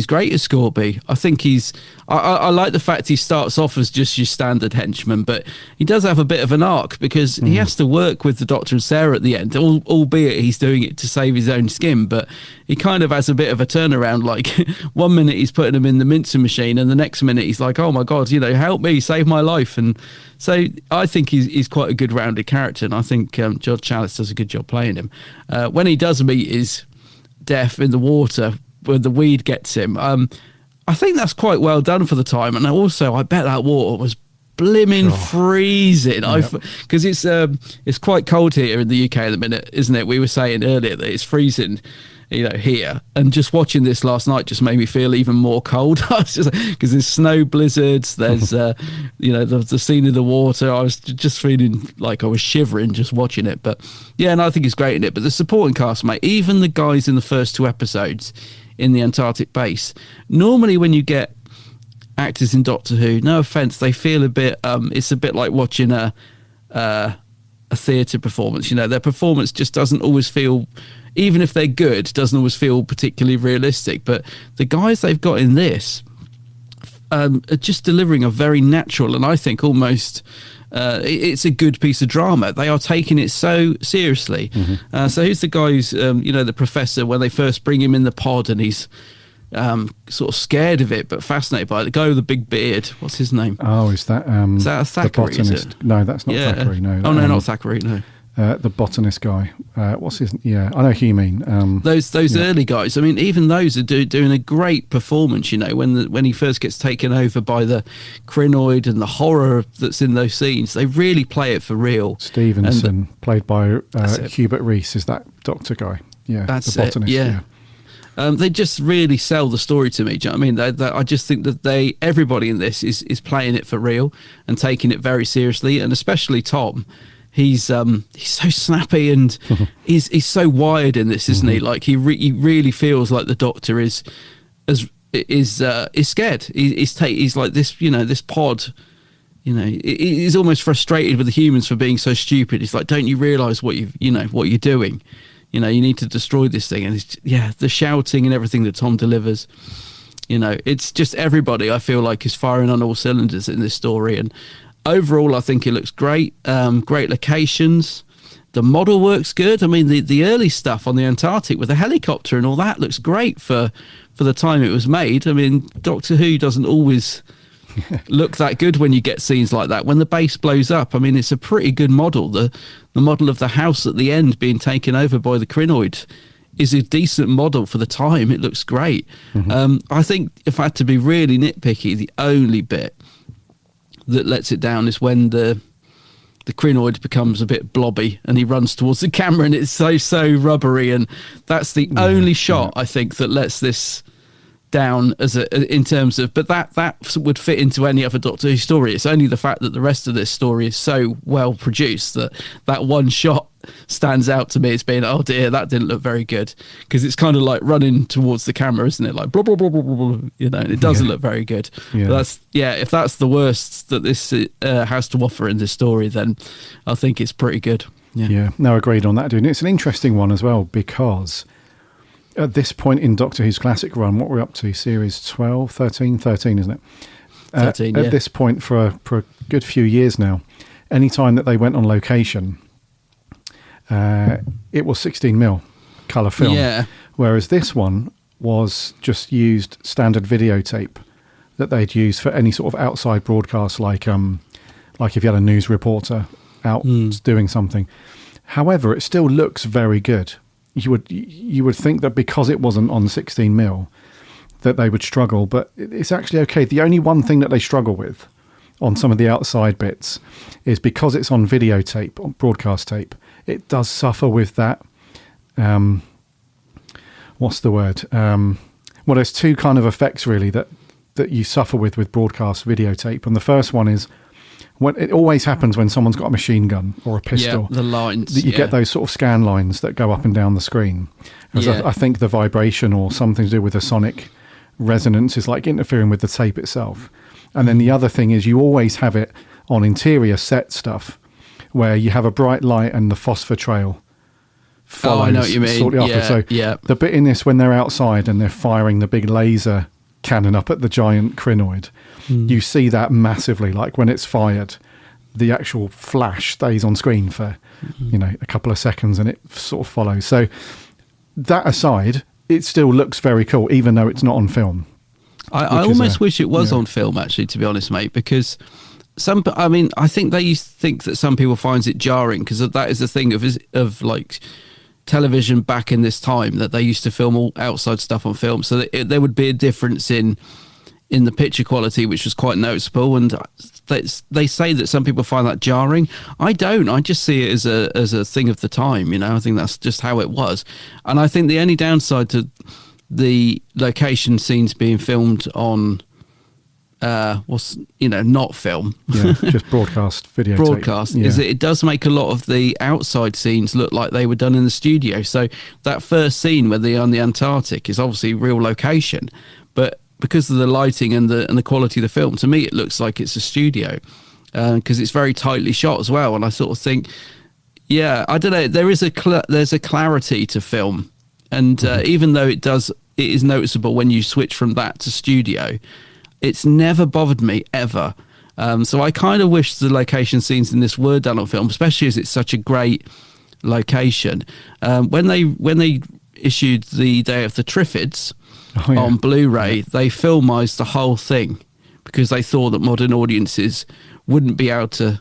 great as Scorby. I think I like the fact he starts off as just your standard henchman, but he does have a bit of an arc because he has to work with the Doctor and Sarah at the end, albeit he's doing it to save his own skin, but he kind of has a bit of a turnaround. Like, one minute he's putting him in the mincing machine and the next minute he's like, oh my God, help me, save my life. And so I think he's quite a good rounded character, and I think John Challis does a good job playing him. When he does meet his death in the water, where the weed gets him, I think that's quite well done for the time. And also, I bet that water was blimmin' freezing. Because it's quite cold here in the UK at the minute, isn't it? We were saying earlier that it's freezing, here. And just watching this last night just made me feel even more cold. Because there's snow blizzards, there's the scene of the water. I was just feeling like I was shivering just watching it. But yeah, and I think he's great in it. But the supporting cast, mate, even the guys in the first 2 episodes in the Antarctic base, normally when you get actors in Doctor Who, no offense, they feel a bit it's a bit like watching a theatre performance. Their performance just doesn't always feel, even if they're good, doesn't always feel particularly realistic. But the guys they've got in this are just delivering a very natural, and I think almost it's a good piece of drama. They are taking it so seriously. So who's the guy who's the professor, when they first bring him in the pod and he's sort of scared of it but fascinated by it, the guy with the big beard, what's his name? Is that a Thackeray? Is it? No, that's not Thackeray. No. Not Thackeray. No. The botanist guy. What's his? Yeah, I know who you mean. Those early guys. I mean, even those are doing a great performance. When he first gets taken over by the Krynoid and the horror that's in those scenes, they really play it for real. Stevenson, played by Hubert Reese, is that Doctor guy? Yeah, that's the botanist. Yeah. They just really sell the story to me. Do you know what I mean? I just think that everybody in this is playing it for real and taking it very seriously, and especially Tom. He's so snappy and he's so wired in this, isn't he? Like he really feels like the Doctor is scared. He's like this, this pod he's almost frustrated with the humans for being so stupid. It's like, don't you realise what what you're doing? You need to destroy this thing. And the shouting and everything that Tom delivers. It's just everybody, I feel like, is firing on all cylinders in this story. And overall, I think it looks great. Great locations. The model works good. I mean, the early stuff on the Antarctic with the helicopter and all that looks great for the time it was made. I mean, Doctor Who doesn't always look that good when you get scenes like that. When the base blows up, I mean, it's a pretty good model. The model of the house at the end being taken over by the Krynoid is a decent model for the time. It looks great. I think if I had to be really nitpicky, the only bit that lets it down is when the Krynoid becomes a bit blobby and he runs towards the camera and it's so rubbery, and that's the only shot I think that lets this down in terms of, but that would fit into any other Doctor Who story. It's only the fact that the rest of this story is so well produced that one shot stands out to me as being, oh dear, that didn't look very good, because it's kind of like running towards the camera, isn't it? Like blah blah blah blah blah, and it doesn't look very good. But if that's the worst that this has to offer in this story, then I think it's pretty good. No, agreed on that, dude. It's an interesting one as well, because at this point in Doctor Who's classic run, what we're up to, series 12, 13, isn't it? 13, At this point, for a good few years now, any time that they went on location, it was 16mm colour film. Yeah. Whereas this one was just used standard videotape that they'd use for any sort of outside broadcast, like if you had a news reporter out doing something. However, it still looks very good. You would think that because it wasn't on 16mm that they would struggle, but it's actually okay. The only one thing that they struggle with on some of the outside bits is because it's on videotape, on broadcast tape, it does suffer with that. What's the word? Well, there's two kind of effects really that you suffer with broadcast videotape, and the first one is when it always happens when someone's got a machine gun or a pistol. The lines. You get those sort of scan lines that go up and down the screen. I think the vibration or something to do with the sonic resonance is like interfering with the tape itself. And then the other thing is you always have it on interior set stuff where you have a bright light and the phosphor trail follows. Oh, I know what you mean. So the bit in this when they're outside and they're firing the big laser cannon up at the giant Krynoid, you see that massively. Like when it's fired, the actual flash stays on screen for a couple of seconds and it sort of follows. So that aside, it still looks very cool, even though it's not on film. I almost wish it was on film, actually, to be honest, mate, because I think they used to think that some people finds it jarring, because that is the thing of like television back in this time, that they used to film all outside stuff on film, so that there would be a difference in the picture quality, which was quite noticeable. And they say that some people find that jarring. I don't. I just see it as a thing of the time. I think that's just how it was. And I think the only downside to the location scenes being filmed on not film, just broadcast video is that it does make a lot of the outside scenes look like they were done in the studio. So that first scene where they're on the Antarctic is obviously real location, but because of the lighting and the quality of the film, to me it looks like it's a studio, because it's very tightly shot as well. And I sort of think, I don't know, there's a clarity to film, and even though it is noticeable when you switch from that to studio, it's never bothered me ever. So I kind of wish the location scenes in this were done on film, especially as it's such a great location. When they issued the Day of the Triffids on Blu-ray, they filmised the whole thing because they thought that modern audiences wouldn't be able to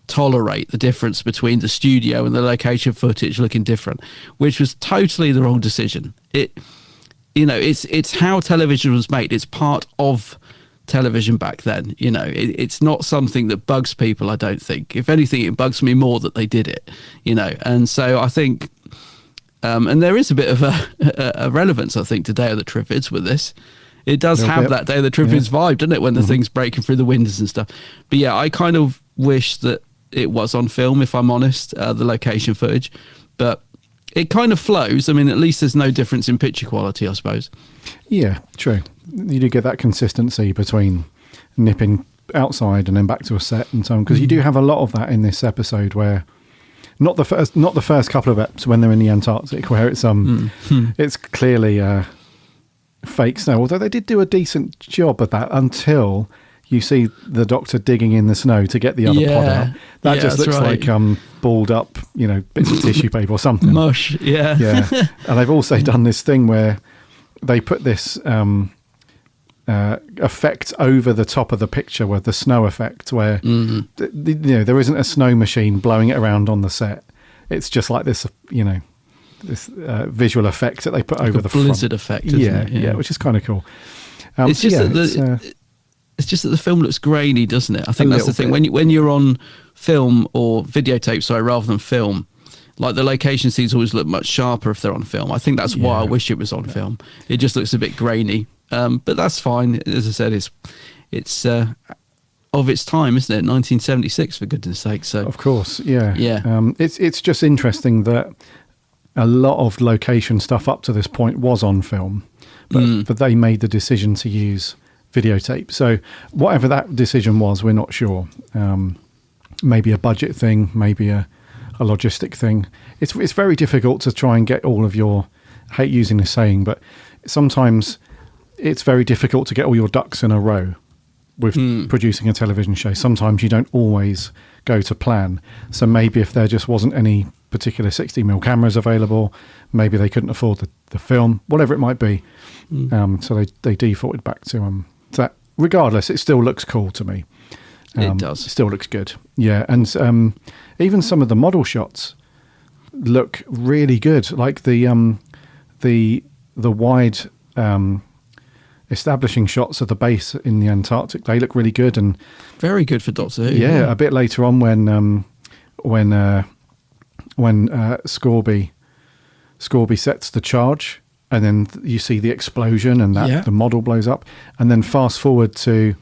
tolerate the difference between the studio and the location footage looking different, which was totally the wrong decision. It's how television was made. It's part of television back then. It's not something that bugs people, I don't think. If anything, it bugs me more that they did it, and so I think and there is a bit of a relevance, I think, to Day of the Triffids with this. It does have that Day of the Triffids vibe, doesn't it, when the thing's breaking through the windows and stuff. But I kind of wish that it was on film, if I'm honest, the location footage. But it kind of flows. I mean, at least there's no difference in picture quality, I suppose. Yeah, true. You do get that consistency between nipping outside and then back to a set and so on, because you do have a lot of that in this episode where not the first couple of episodes when they're in the Antarctic, where it's it's clearly fake snow, although they did do a decent job of that until you see the Doctor digging in the snow to get the other pod out. That just looks like balled up, bits of tissue paper or something. Mush, yeah. And they've also done this thing where they put this effect over the top of the picture, where the snow effect, where there isn't a snow machine blowing it around on the set. It's just like this, this visual effect that they put over the blizzard front. Effect, isn't it? Yeah, which is kind of cool. It's just it's just that the film looks grainy, doesn't it? I think that's the thing. When you're on film or videotape, rather than film, like the location scenes always look much sharper if they're on film. I think that's why I wish it was on film. It just looks a bit grainy, but that's fine. As I said, it's of its time, isn't it? 1976, for goodness sake. So of course, yeah. It's just interesting that a lot of location stuff up to this point was on film, but they made the decision to use videotape. So whatever that decision was, we're not sure. Maybe a budget thing, maybe a logistic thing. It's very difficult to try and get all of your, I hate using this saying, but sometimes it's very difficult to get all your ducks in a row with producing a television show. Sometimes you don't always go to plan. So maybe if there just wasn't any particular 60mm cameras available, maybe they couldn't afford the film, whatever it might be. So they defaulted back to that. Regardless, it still looks cool to me. It does. It still looks good. Yeah, and even some of the model shots look really good. Like the wide establishing shots of the base in the Antarctic, they look really good and very good for Doctor Who. Yeah, a bit later on when Scorby sets the charge, and then you see the explosion and that the model blows up, and then fast forward to,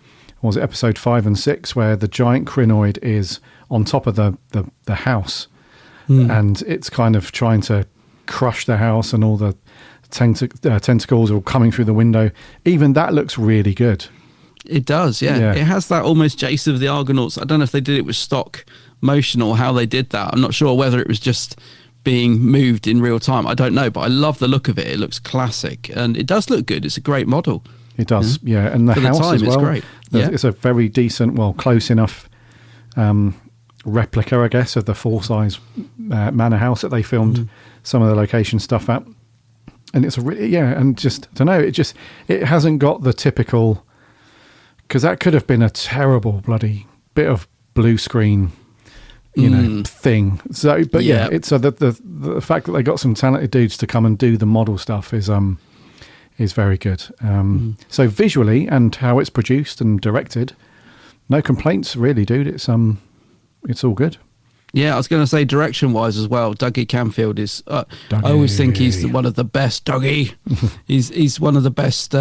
was it episode 5 and 6, where the giant Krynoid is on top of the house, and it's kind of trying to crush the house, and all the tentacles are coming through the window. Even that looks really good. It does, yeah. It has that almost Jason of the Argonauts. I don't know if they did it with stop motion or how they did that. I'm not sure whether it was just being moved in real time. I don't know, but I love the look of it. It looks classic, and it does look good. It's a great model. It does, yeah. And the house as well. It's great. It's a very decent, close enough replica, I guess, of the full-size manor house that they filmed some of the location stuff at. And it's and just, I don't know, it hasn't got the typical, because that could have been a terrible bloody bit of blue screen, thing. So, but it's the fact that they got some talented dudes to come and do the model stuff is very good. So visually and how it's produced and directed, no complaints really, dude. It's all good. Yeah, I was going to say direction-wise as well. Dougie Camfield is. I always think he's one of the best. Dougie, he's one of the best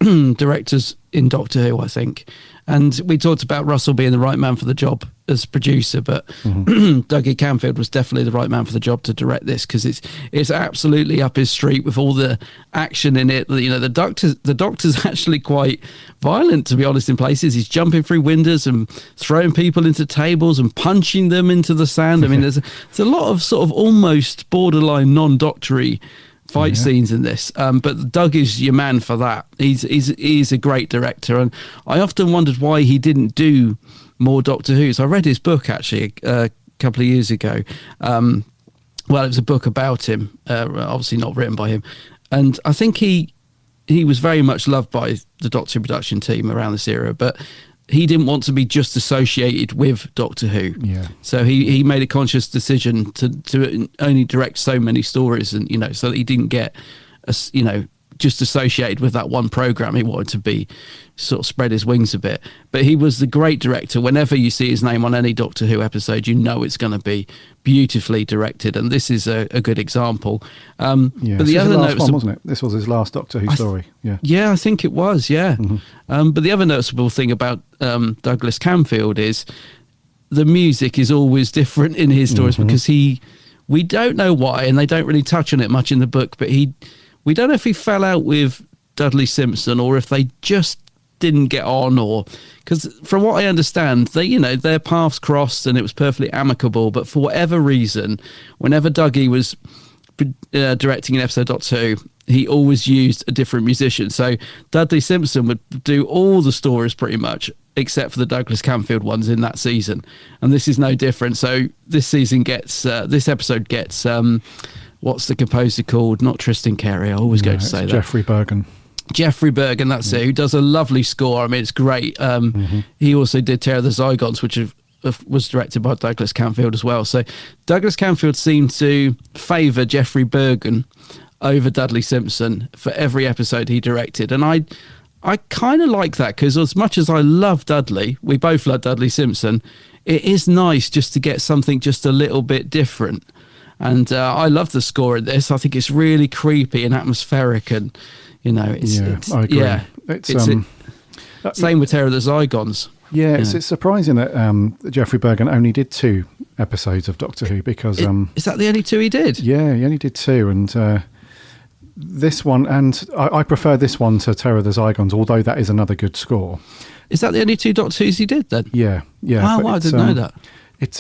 directors in Doctor Who, I think. And we talked about Russell being the right man for the job as producer, but Dougie Camfield was definitely the right man for the job to direct this, because it's absolutely up his street with all the action in it. The Doctor's actually quite violent, to be honest, in places. He's jumping through windows and throwing people into tables and punching them into the sand. I mean, there's a lot of sort of almost borderline non-doctory fight scenes in this, but Doug is your man for that. He's a great director, and I often wondered why he didn't do more Doctor Who. So I read his book actually a couple of years ago. Well, it was a book about him, obviously not written by him, and I think he was very much loved by the Doctor Who production team around this era, but he didn't want to be just associated with Doctor Who. Yeah. So he made a conscious decision to only direct so many stories, and so that he didn't get just associated with that one program. He wanted to be sort of spread his wings a bit. But he was the great director. Whenever you see his name on any Doctor Who episode, you know it's going to be beautifully directed, and this is a good example. But the other last one, wasn't it? This was his last Doctor Who story. I think it was. Yeah. But the other noticeable thing about Douglas Camfield is the music is always different in his stories, because we don't know why, and they don't really touch on it much in the book, but we don't know if he fell out with Dudley Simpson or if they just didn't get on, or because from what I understand, their paths crossed and it was perfectly amicable, but for whatever reason, whenever Dougie was directing an episode Doctor Who, he always used a different musician. So Dudley Simpson would do all the stories pretty much, except for the Douglas Camfield ones in that season, and this is no different. So this episode gets what's the composer called? Not Tristan Carey. I always go to say that. Jeffrey Bergen. Jeffrey Bergen, that's it, who does a lovely score. I mean, it's great. He also did Terror of the Zygons, which was directed by Douglas Camfield as well. So Douglas Camfield seemed to favour Jeffrey Bergen over Dudley Simpson for every episode he directed. And I kind of like that, because as much as I love Dudley, we both love Dudley Simpson, it is nice just to get something just a little bit different. And I love the score in this. I think it's really creepy and atmospheric, and it's I agree. Yeah, same with Terror of the Zygons. Yeah, it's surprising that Jeffrey Bergen only did 2 episodes of Doctor Who, because is that the only 2 he did? Yeah, he only did 2, and this one, and I prefer this one to Terror of the Zygons, although that is another good score. Is that the only 2 Doctor Who's he did then? Yeah. Oh, wow, I didn't know that.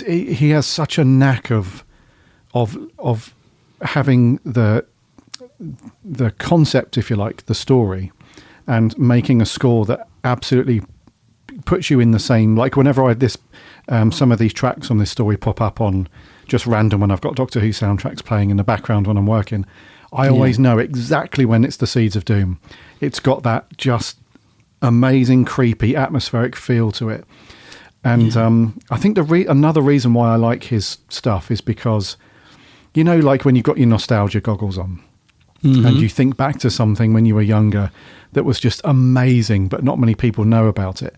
He has such a knack of having the concept, if you like, the story, and making a score that absolutely puts you in the same, like whenever I had this some of these tracks on this story pop up on just random when I've got Doctor Who soundtracks playing in the background when I'm working, I always know exactly when it's the Seeds of Doom. It's got that just amazing, creepy, atmospheric feel to it. And I think another reason why I like his stuff is because, like when you've got your nostalgia goggles on, and you think back to something when you were younger that was just amazing, but not many people know about it.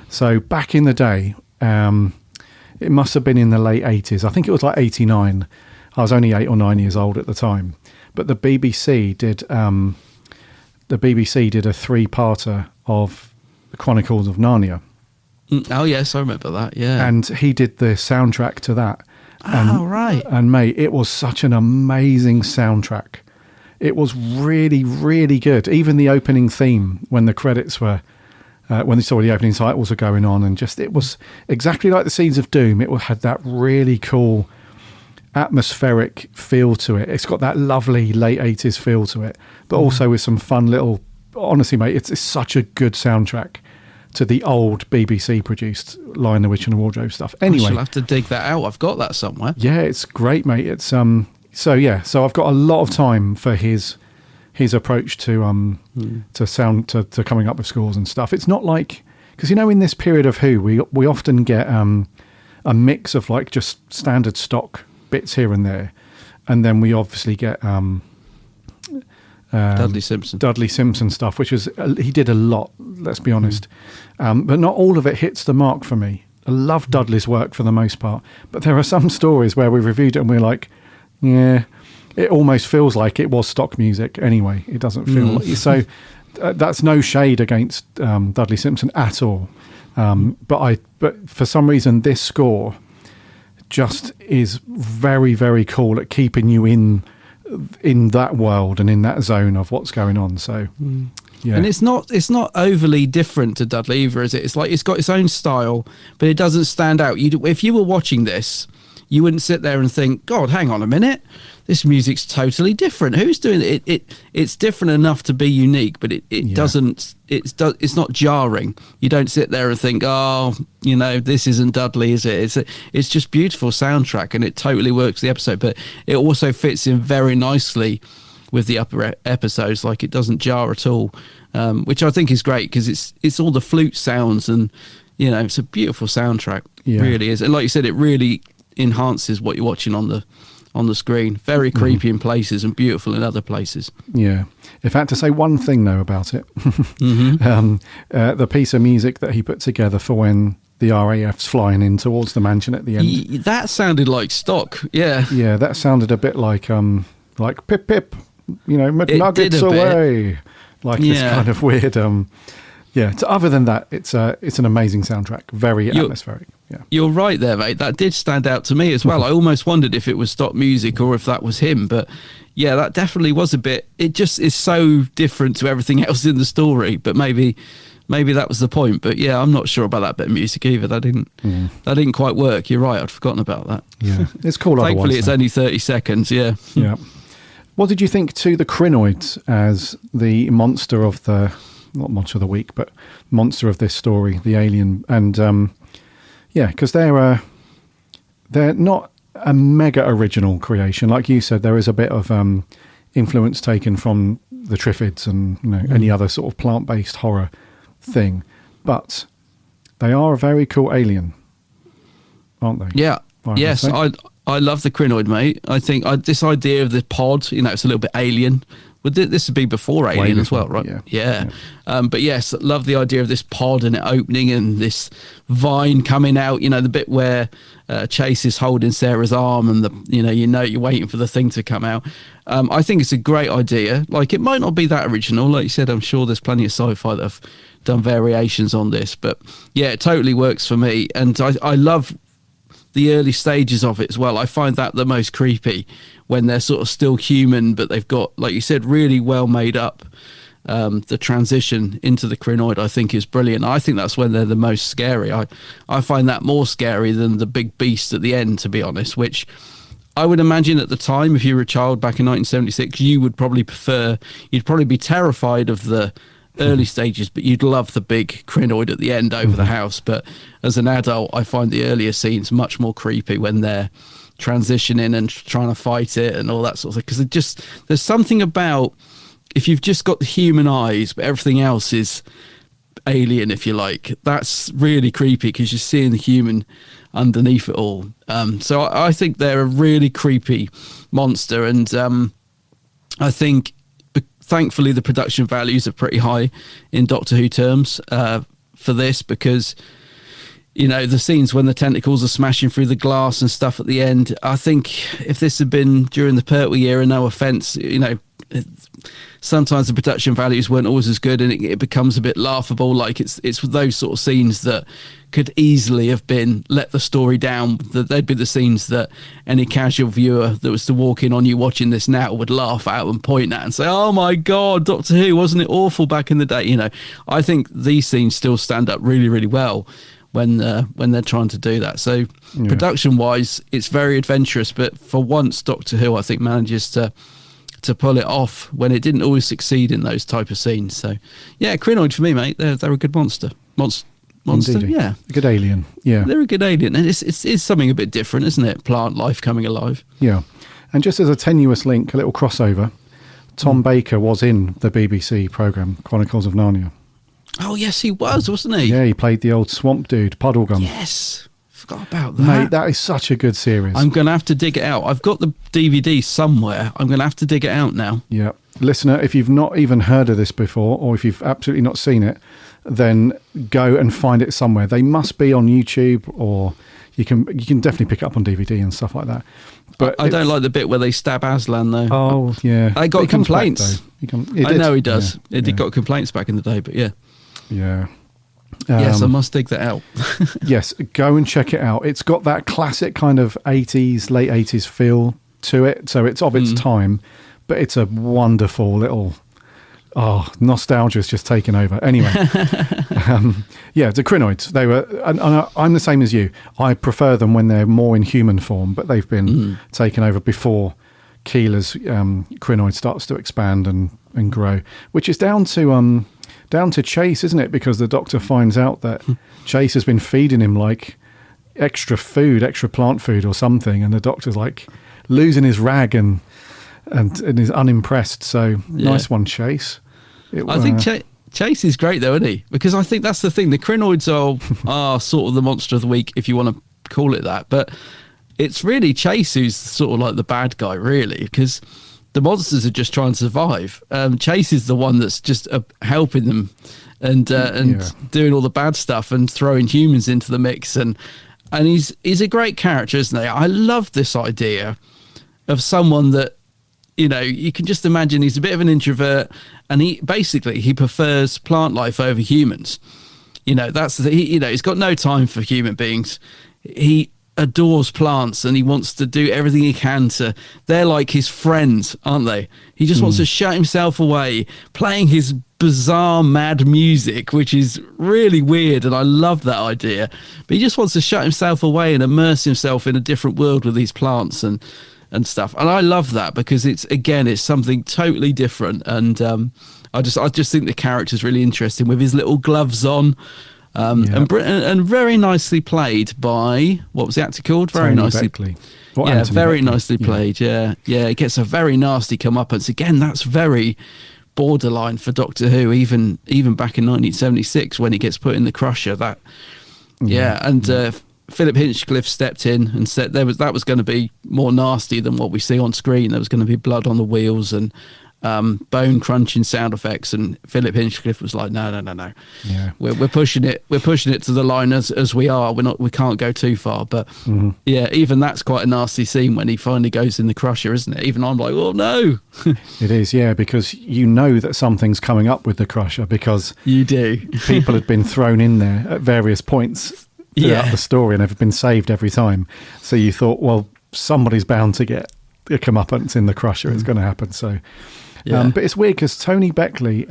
So back in the day, it must have been in the late 80s. I think it was like 89. I was only 8 or 9 years old at the time. But the BBC did a 3-parter of the Chronicles of Narnia. Oh yes, I remember that. Yeah, and he did the soundtrack to that. Right. And mate, it was such an amazing soundtrack. It was really, really good. Even the opening theme, when the credits were, when they saw the opening titles were going on, and it was exactly like the Seeds of Doom. It had that really cool atmospheric feel to it. It's got that lovely late 80s feel to it, but also with some fun little, honestly mate, it's such a good soundtrack to the old BBC produced Lion, the Witch and the Wardrobe stuff. Anyway, I'll have to dig that out. I've got that somewhere. Yeah, it's great, mate. It's so I've got a lot of time for his approach to to coming up with scores and stuff. It's not like, because in this period of Who, we often get a mix of like just standard stock bits here and there, and then we obviously get Dudley Simpson stuff, which is he did a lot, let's be honest, but not all of it hits the mark for me. I love Dudley's work for the most part, but there are some stories where we reviewed it and we're like, yeah, it almost feels like it was stock music anyway. It doesn't feel like, so that's no shade against Dudley Simpson at all, but for some reason this score just is very, very cool at keeping you in that world and in that zone of what's going on. So yeah, and it's not overly different to Dudley either, is it? It's like it's got its own style, but it doesn't stand out. If you were watching this, you wouldn't sit there and think, God, hang on a minute, this music's totally different. Who's doing it? It's different enough to be unique, but it doesn't. It's not jarring. You don't sit there and think, oh, this isn't Dudley, is it? It's just beautiful soundtrack, and it totally works the episode. But it also fits in very nicely with the upper episodes. Like, it doesn't jar at all, which I think is great, because it's all the flute sounds, and it's a beautiful soundtrack. It really is. And like you said, it really enhances what you're watching on the screen. Very creepy in places and beautiful in other places. Yeah. If I had to say one thing though about it, the piece of music that he put together for when the RAF's flying in towards the mansion at the end, that sounded like stock. Yeah, that sounded a bit like pip pip, McNuggets away, like this kind of weird. Other than that, it's an amazing soundtrack, very atmospheric. Yeah, you're right there, mate. That did stand out to me as well. I almost wondered if it was stock music or if that was him, but yeah, that definitely was a bit. It just is so different to everything else in the story, but maybe maybe that was the point. But yeah, I'm not sure about that bit of music either. That didn't quite work. You're right. I'd forgotten about that. Yeah, it's cool. Thankfully, it's though. only 30 seconds. Yeah. Yeah. What did you think to the Krynoids as the monster of not monster of the week, but monster of this story, the alien? And because they're not a mega original creation. Like you said, there is a bit of influence taken from the Triffids and any other sort of plant-based horror thing. But they are a very cool alien, aren't they? Yeah. Yes, I love the Krynoid, mate. I think this idea of the pod, it's a little bit alien. Well, this would be before Alien as well, right? Yeah. But yes, love the idea of this pod and it opening and this vine coming out. The bit where Chase is holding Sarah's arm and you're waiting for the thing to come out. I think it's a great idea. Like, it might not be that original. Like you said, I'm sure there's plenty of sci-fi that have done variations on this. But yeah, it totally works for me. And I love the early stages of it as well. I find that the most creepy, when they're sort of still human, but they've got, like you said, really well made up. The transition into the Krynoid, I think, is brilliant. I think that's when they're the most scary. I find that more scary than the big beast at the end, to be honest, which I would imagine at the time, if you were a child back in 1976, you would probably you'd probably be terrified of the early stages, but you'd love the big Krynoid at the end over the house. But as an adult, I find the earlier scenes much more creepy when they're transitioning and trying to fight it and all that sort of thing, because there's something about, if you've just got the human eyes but everything else is alien, if you like, that's really creepy because you're seeing the human underneath it all. So I think they're a really creepy monster, and I think thankfully the production values are pretty high in Doctor Who terms for this, because the scenes when the tentacles are smashing through the glass and stuff at the end, I think if this had been during the Pertwee era, no offence, sometimes the production values weren't always as good, and it becomes a bit laughable. Like, it's those sort of scenes that could easily have been let the story down. That they'd be the scenes that any casual viewer that was to walk in on you watching this now would laugh at and point at and say, "Oh my God, Doctor Who, wasn't it awful back in the day?" I think these scenes still stand up really, really well when they're trying to do that. So production wise, it's very adventurous, but for once, Doctor Who, I think, manages to pull it off when it didn't always succeed in those type of scenes. So yeah, Krynoid for me, mate. They're a good monster. Monster, Indeed. yeah. A good alien, yeah. They're a good alien, and it's something a bit different, isn't it? Plant life coming alive. Yeah. And just as a tenuous link, a little crossover, Tom Baker was in the BBC programme Chronicles of Narnia. Oh, yes, he was, wasn't he? Yeah, he played the old swamp dude, Puddlegum. Yes. Forgot about that. Mate, that is such a good series. I'm going to have to dig it out. I've got the DVD somewhere. I'm going to have to dig it out now. Yeah. Listener, if you've not even heard of this before, or if you've absolutely not seen it, then go and find it somewhere. They must be on YouTube, or you can definitely pick it up on DVD and stuff like that. But I don't like the bit where they stab Aslan, though. Oh, yeah. I got complaints. Back, I know he does. Yeah, it got complaints back in the day, but yeah. Yeah. Yes, I must dig that out. Yes, go and check it out. It's got that classic kind of 80s, late 80s feel to it. So it's of its time, but it's a wonderful little... Oh, nostalgia's just taken over. Anyway, the Krynoids. They were, and I'm the same as you. I prefer them when they're more in human form, but they've been taken over before Keeler's Krynoid starts to expand and grow, which is down to Chase, isn't it? Because the Doctor finds out that Chase has been feeding him like extra plant food or something, and the Doctor's like losing his rag and is unimpressed. So nice one, Chase. I think Chase is great though, isn't he? Because I think that's the thing. The Krynoids are sort of the monster of the week, if you want to call it that. But it's really Chase who's sort of like the bad guy, really, because the monsters are just trying to survive. Chase is the one that's just helping them and doing all the bad stuff and throwing humans into the mix. And he's a great character, isn't he? I love this idea of someone that, you can just imagine he's a bit of an introvert, and he prefers plant life over humans. He's got no time for human beings. He adores plants and he wants to do everything he can to. They're like his friends, aren't they? He just wants to shut himself away, playing his bizarre mad music, which is really weird, and I love that idea. But he just wants to shut himself away and immerse himself in a different world with these plants and stuff. And I love that because it's something totally different. And I just think the character's really interesting with his little gloves on. And very nicely played by, what was the actor called? Very Tony nicely. Beckley. Very nicely played. Yeah. It gets a very nasty comeuppance. Again, that's very borderline for Doctor Who, even back in 1976 when he gets put in the crusher. Philip Hinchcliffe stepped in and said that was going to be more nasty than what we see on screen. There was going to be blood on the wheels and bone crunching sound effects, and Philip Hinchcliffe was like, no. Yeah. We're pushing it to the line as we are. We can't go too far. But even that's quite a nasty scene when he finally goes in the crusher, isn't it? Even I'm like, oh no. It is, yeah, because you know that something's coming up with the crusher because you do. People had been thrown in there at various points throughout the story and have been saved every time. So you thought, well, somebody's bound to get a comeuppance in the crusher. It's going to happen. So. But it's weird because Tony Beckley,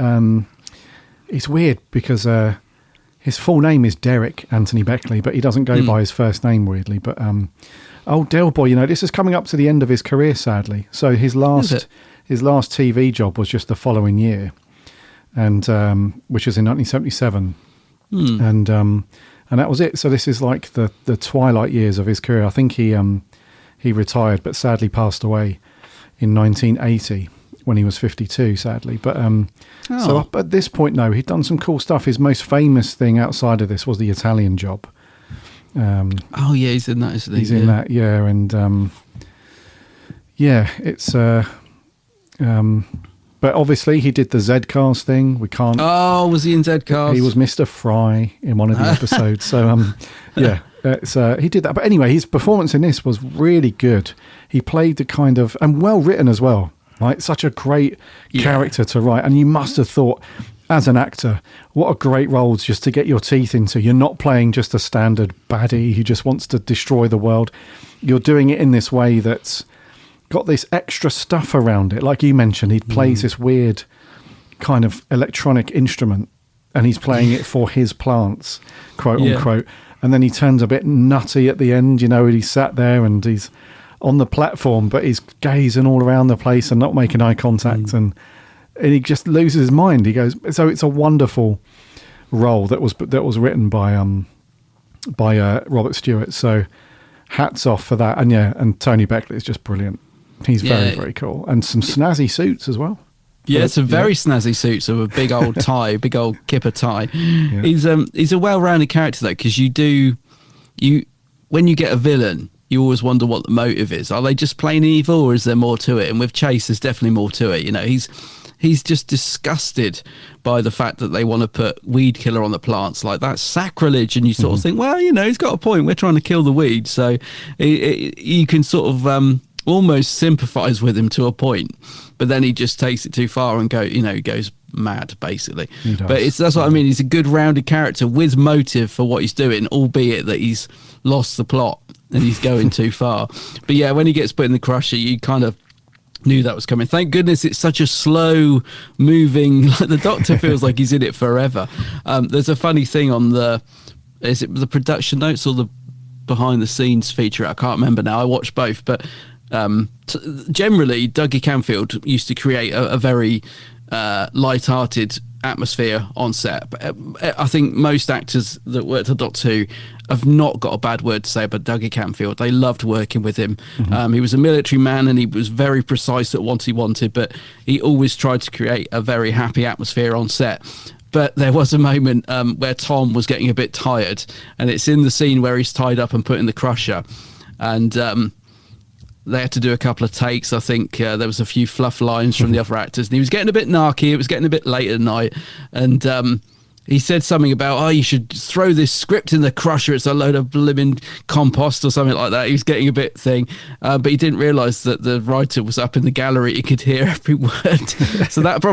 it's weird because his full name is Derek Anthony Beckley, but he doesn't go by his first name, weirdly. But Del Boy, this is coming up to the end of his career, sadly. So his last TV job was just the following year, and which was in 1977, and that was it. So this is like the twilight years of his career. I think he retired, but sadly passed away in 1980. When he was 52, sadly. But so up at this point, no, he'd done some cool stuff. His most famous thing outside of this was the Italian Job. He's in that, isn't he? He's in that, yeah. And it's but obviously he did the Z-Cars thing. We can't. Oh, was he in Z-Cars? He was Mr. Fry in one of the episodes. So he did that. But anyway, his performance in this was really good. He played the kind of, and well written as well. Right, such a great character to write, and you must have thought, as an actor, what a great role just to get your teeth into. You're not playing just a standard baddie who just wants to destroy the world. You're doing it in this way that's got this extra stuff around it. Like you mentioned, he plays this weird kind of electronic instrument, and he's playing it for his plants, quote unquote. And then he turns a bit nutty at the end. He's sat there and he's on the platform, but he's gazing all around the place and not making eye contact, and he just loses his mind. He goes. So it's a wonderful role that was written by Robert Stewart. So hats off for that. And Tony Beckley is just brilliant. He's very, very cool, and some snazzy suits as well. Yeah, some very snazzy suits of a big old tie, big old kipper tie. Yeah. He's a well-rounded character though, because when you get a villain, you always wonder what the motive is. Are they just plain evil, or is there more to it? And with Chase, there's definitely more to it. He's just disgusted by the fact that they want to put weed killer on the plants. Like, that's sacrilege. And you sort of think, well, he's got a point. We're trying to kill the weeds. So you can sort of almost sympathise with him to a point. But then he just takes it too far and goes mad, basically. But that's what I mean. He's a good rounded character with motive for what he's doing, albeit that he's lost the plot and he's going too far. But yeah, when he gets put in the crusher, you kind of knew that was coming. Thank goodness it's such a slow moving, like the Doctor feels like he's in it forever. There's a funny thing on is it the production notes or the behind the scenes feature? I can't remember now. I watched both, but generally Dougie Camfield used to create a very light-hearted atmosphere on set. But I think most actors that worked at Doctor Who have not got a bad word to say about Dougie Camfield. They loved working with him. He was a military man and he was very precise at what he wanted, but he always tried to create a very happy atmosphere on set. But there was a moment where Tom was getting a bit tired, and it's in the scene where he's tied up and put in the crusher, and they had to do a couple of takes. I think there was a few fluff lines from the other actors, and he was getting a bit narky. It was getting a bit late at night, and he said something about, you should throw this script in the crusher. It's a load of blimmin' compost or something like that. He was getting a bit thing, but he didn't realise that the writer was up in the gallery. He could hear every word. So that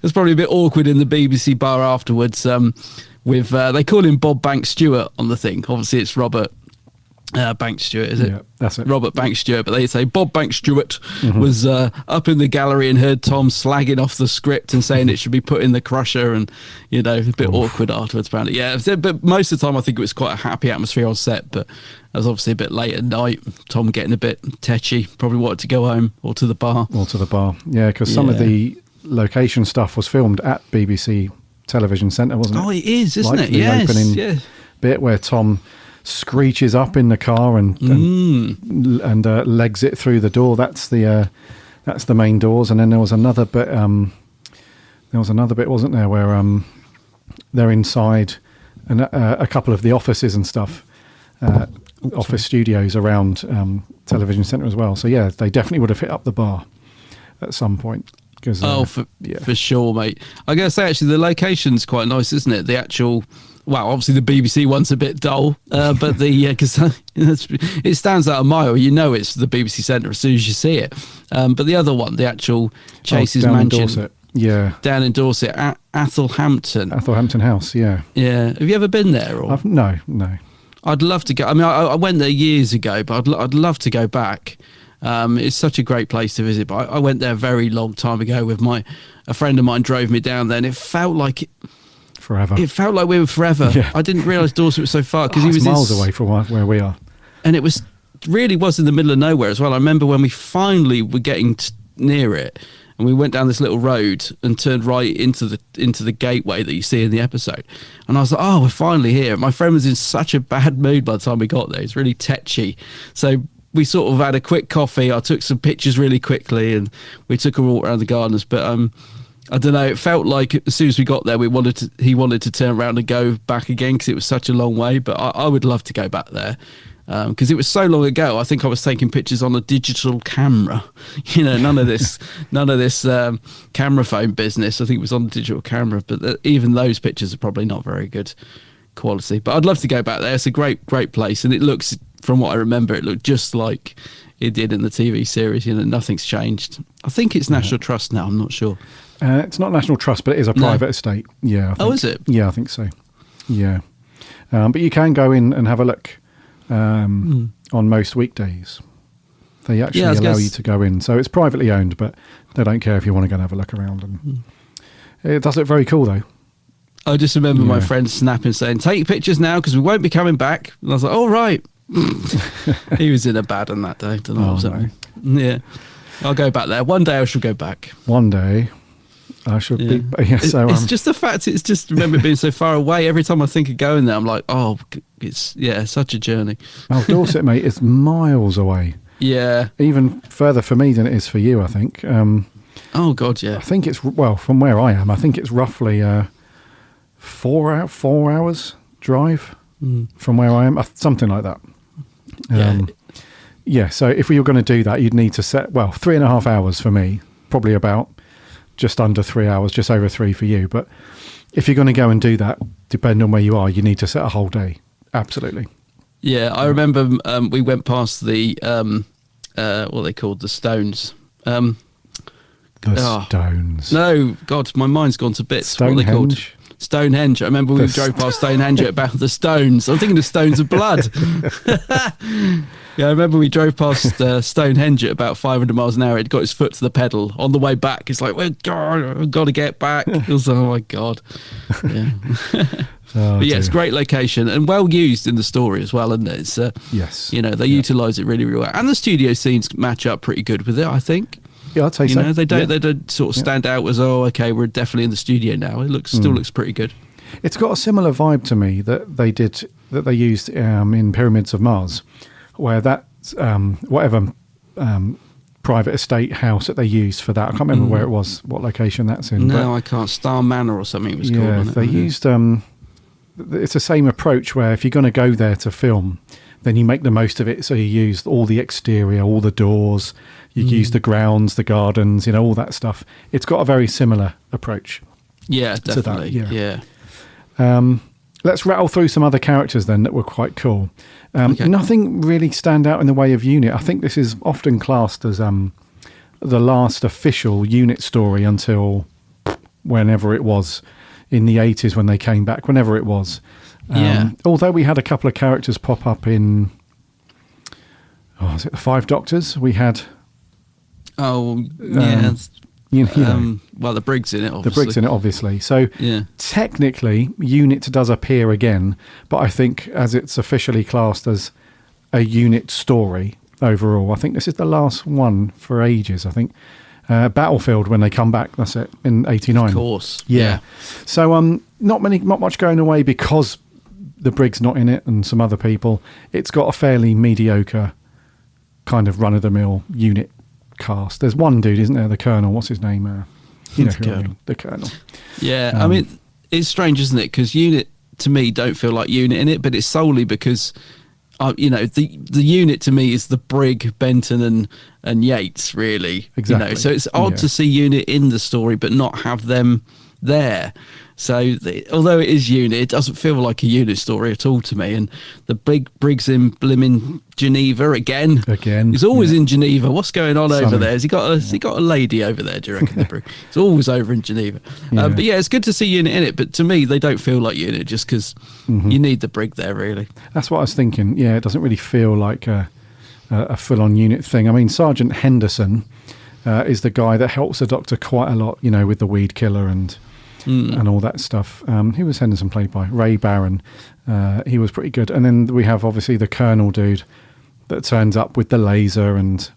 was probably a bit awkward in the BBC bar afterwards. With they call him Bob Banks Stewart on the thing. Obviously, it's Robert Bank Stewart, is it? Yeah, that's it. Robert Bank Stewart, but they say Bob Bank Stewart was up in the gallery and heard Tom slagging off the script and saying it should be put in the crusher, and a bit awkward afterwards apparently. Yeah, but most of the time I think it was quite a happy atmosphere on set, but it was obviously a bit late at night. Tom getting a bit tetchy, probably wanted to go home or to the bar. Yeah, because some of the location stuff was filmed at BBC Television Centre, wasn't it? Oh, it is, isn't it? The Yes. opening bit where Tom screeches up in the car and legs it through the door. That's the main doors. And then there was another bit. Wasn't there, where they're inside and a couple of the offices and stuff, office studios around Television Centre as well. So yeah, they definitely would have hit up the bar at some point. For sure, mate. I gotta say, actually, the location's quite nice, isn't it? The actual. Well, obviously the BBC one's a bit dull, but because it stands out a mile, it's the BBC Centre as soon as you see it. But the other one, the actual Chase's mansion, in Dorset. Yeah, down in Dorset, Athelhampton House. Yeah. Have you ever been there? Or? No. I'd love to go. I mean, I went there years ago, but I'd love to go back. It's such a great place to visit. But I went there a very long time ago with a friend of mine drove me down there, and it felt like forever. It felt like we were forever. Yeah. I didn't realise Dorset was so far because he was miles away from where we are, and it was in the middle of nowhere as well. I remember when we finally were getting near it, and we went down this little road and turned right into the gateway that you see in the episode, and I was like, "Oh, we're finally here." My friend was in such a bad mood by the time we got there. He's really tetchy, so we sort of had a quick coffee. I took some pictures really quickly, and we took a walk around the gardens, but I don't know. It felt like as soon as we got there, he wanted to turn around and go back again because it was such a long way. But I would love to go back there because it was so long ago. I think I was taking pictures on a digital camera. None of this camera phone business. I think it was on a digital camera. But even those pictures are probably not very good quality. But I'd love to go back there. It's a great place, and it looks, from what I remember, it looked just like it did in the TV series. Nothing's changed. I think it's National Trust now. I'm not sure. It's not National Trust, but it is a private estate. Yeah. Is it? Yeah, I think so. Yeah. But you can go in and have a look on most weekdays. They actually allow you to go in. So it's privately owned, but they don't care if you want to go and have a look around. And it does look very cool, though. I just remember my friend snapping, saying, "Take pictures now because we won't be coming back." And I was like, "All right." He was in a bad one that day. Don't know. No. Yeah. I'll go back there. One day I shall go back. One day I should be. Yeah, it's just the fact. It's just remember being so far away. Every time I think of going there, I'm like, oh, it's such a journey. Oh, Dorset, mate, it's miles away. Yeah, even further for me than it is for you, I think. Oh God, yeah. I think it's from where I am. I think it's roughly 4 hours drive from where I am, something like that. Yeah. So if we were going to do that, you'd need to set 3.5 hours for me, probably about just under 3 hours, just over 3 for you. But if you're going to go and do that, depending on where you are, you need to set a whole day. Absolutely. Yeah, I remember we went past the what they called the stones. Stones. No, God, my mind's gone to bits. What are they called? Stonehenge. I remember we drove past Stonehenge about the stones. I'm thinking of stones of blood. Yeah, I remember we drove past Stonehenge at about 500 miles an hour. He'd got his foot to the pedal. On the way back, it's like, I've got to get back. It was, oh my God. Yeah. But yeah, it's a great location and well used in the story as well, isn't it? It's, yes. They utilise it really, really well. And the studio scenes match up pretty good with it, I think. Yeah, I'd say so. They don't sort of stand out as, okay, we're definitely in the studio now. It still looks pretty good. It's got a similar vibe to me that they used in Pyramids of Mars, where that's whatever private estate house that they used for that. I can't remember where it was, what location that's in. No, I can't. Star Manor or something it was called. Yeah, they used. It's the same approach where if you're going to go there to film, then you make the most of it. So you use all the exterior, all the doors. You use the grounds, the gardens, all that stuff. It's got a very similar approach. Yeah, definitely. To that, yeah. Let's rattle through some other characters then that were quite cool. Okay. Nothing really stand out in the way of unit. I think this is often classed as the last official unit story until whenever it was in the 80s when they came back, whenever it was. Although we had a couple of characters pop up in was it the 5 Doctors? We had... Oh, yeah. Well, the Brig's in it, obviously. The Brig's in it, obviously. So technically, Unit does appear again, but I think as it's officially classed as a Unit story overall, I think this is the last one for ages, I think. Battlefield, when they come back, that's it, in 89. Of course. Yeah. So not much going away because the Brig's not in it and some other people. It's got a fairly mediocre kind of run-of-the-mill Unit cast. There's one dude, isn't there? The Colonel. What's his name? You know who I mean. The Colonel. Yeah, I mean, it's strange, isn't it? Because Unit, to me, don't feel like Unit in it, but it's solely because, the Unit to me is the Brig, Benton and Yates, really. Exactly. So it's odd to see Unit in the story, but not have them there. So although it is Unit, it doesn't feel like a Unit story at all to me. And the Brig's in blimmin' Geneva again. He's always in Geneva. What's going on over there? Has he got a lady over there, do you reckon, the Brig? He's always over in Geneva. But yeah, it's good to see Unit in it, but to me they don't feel like Unit just because you need the Brig there, really. That's what I was thinking. Yeah, it doesn't really feel like a full-on Unit thing. I mean, Sergeant Henderson is the guy that helps the Doctor quite a lot, with the weed killer and all that stuff. Who was Henderson played by? Ray Barron. He was pretty good. And then we have obviously the Colonel dude that turns up with the laser and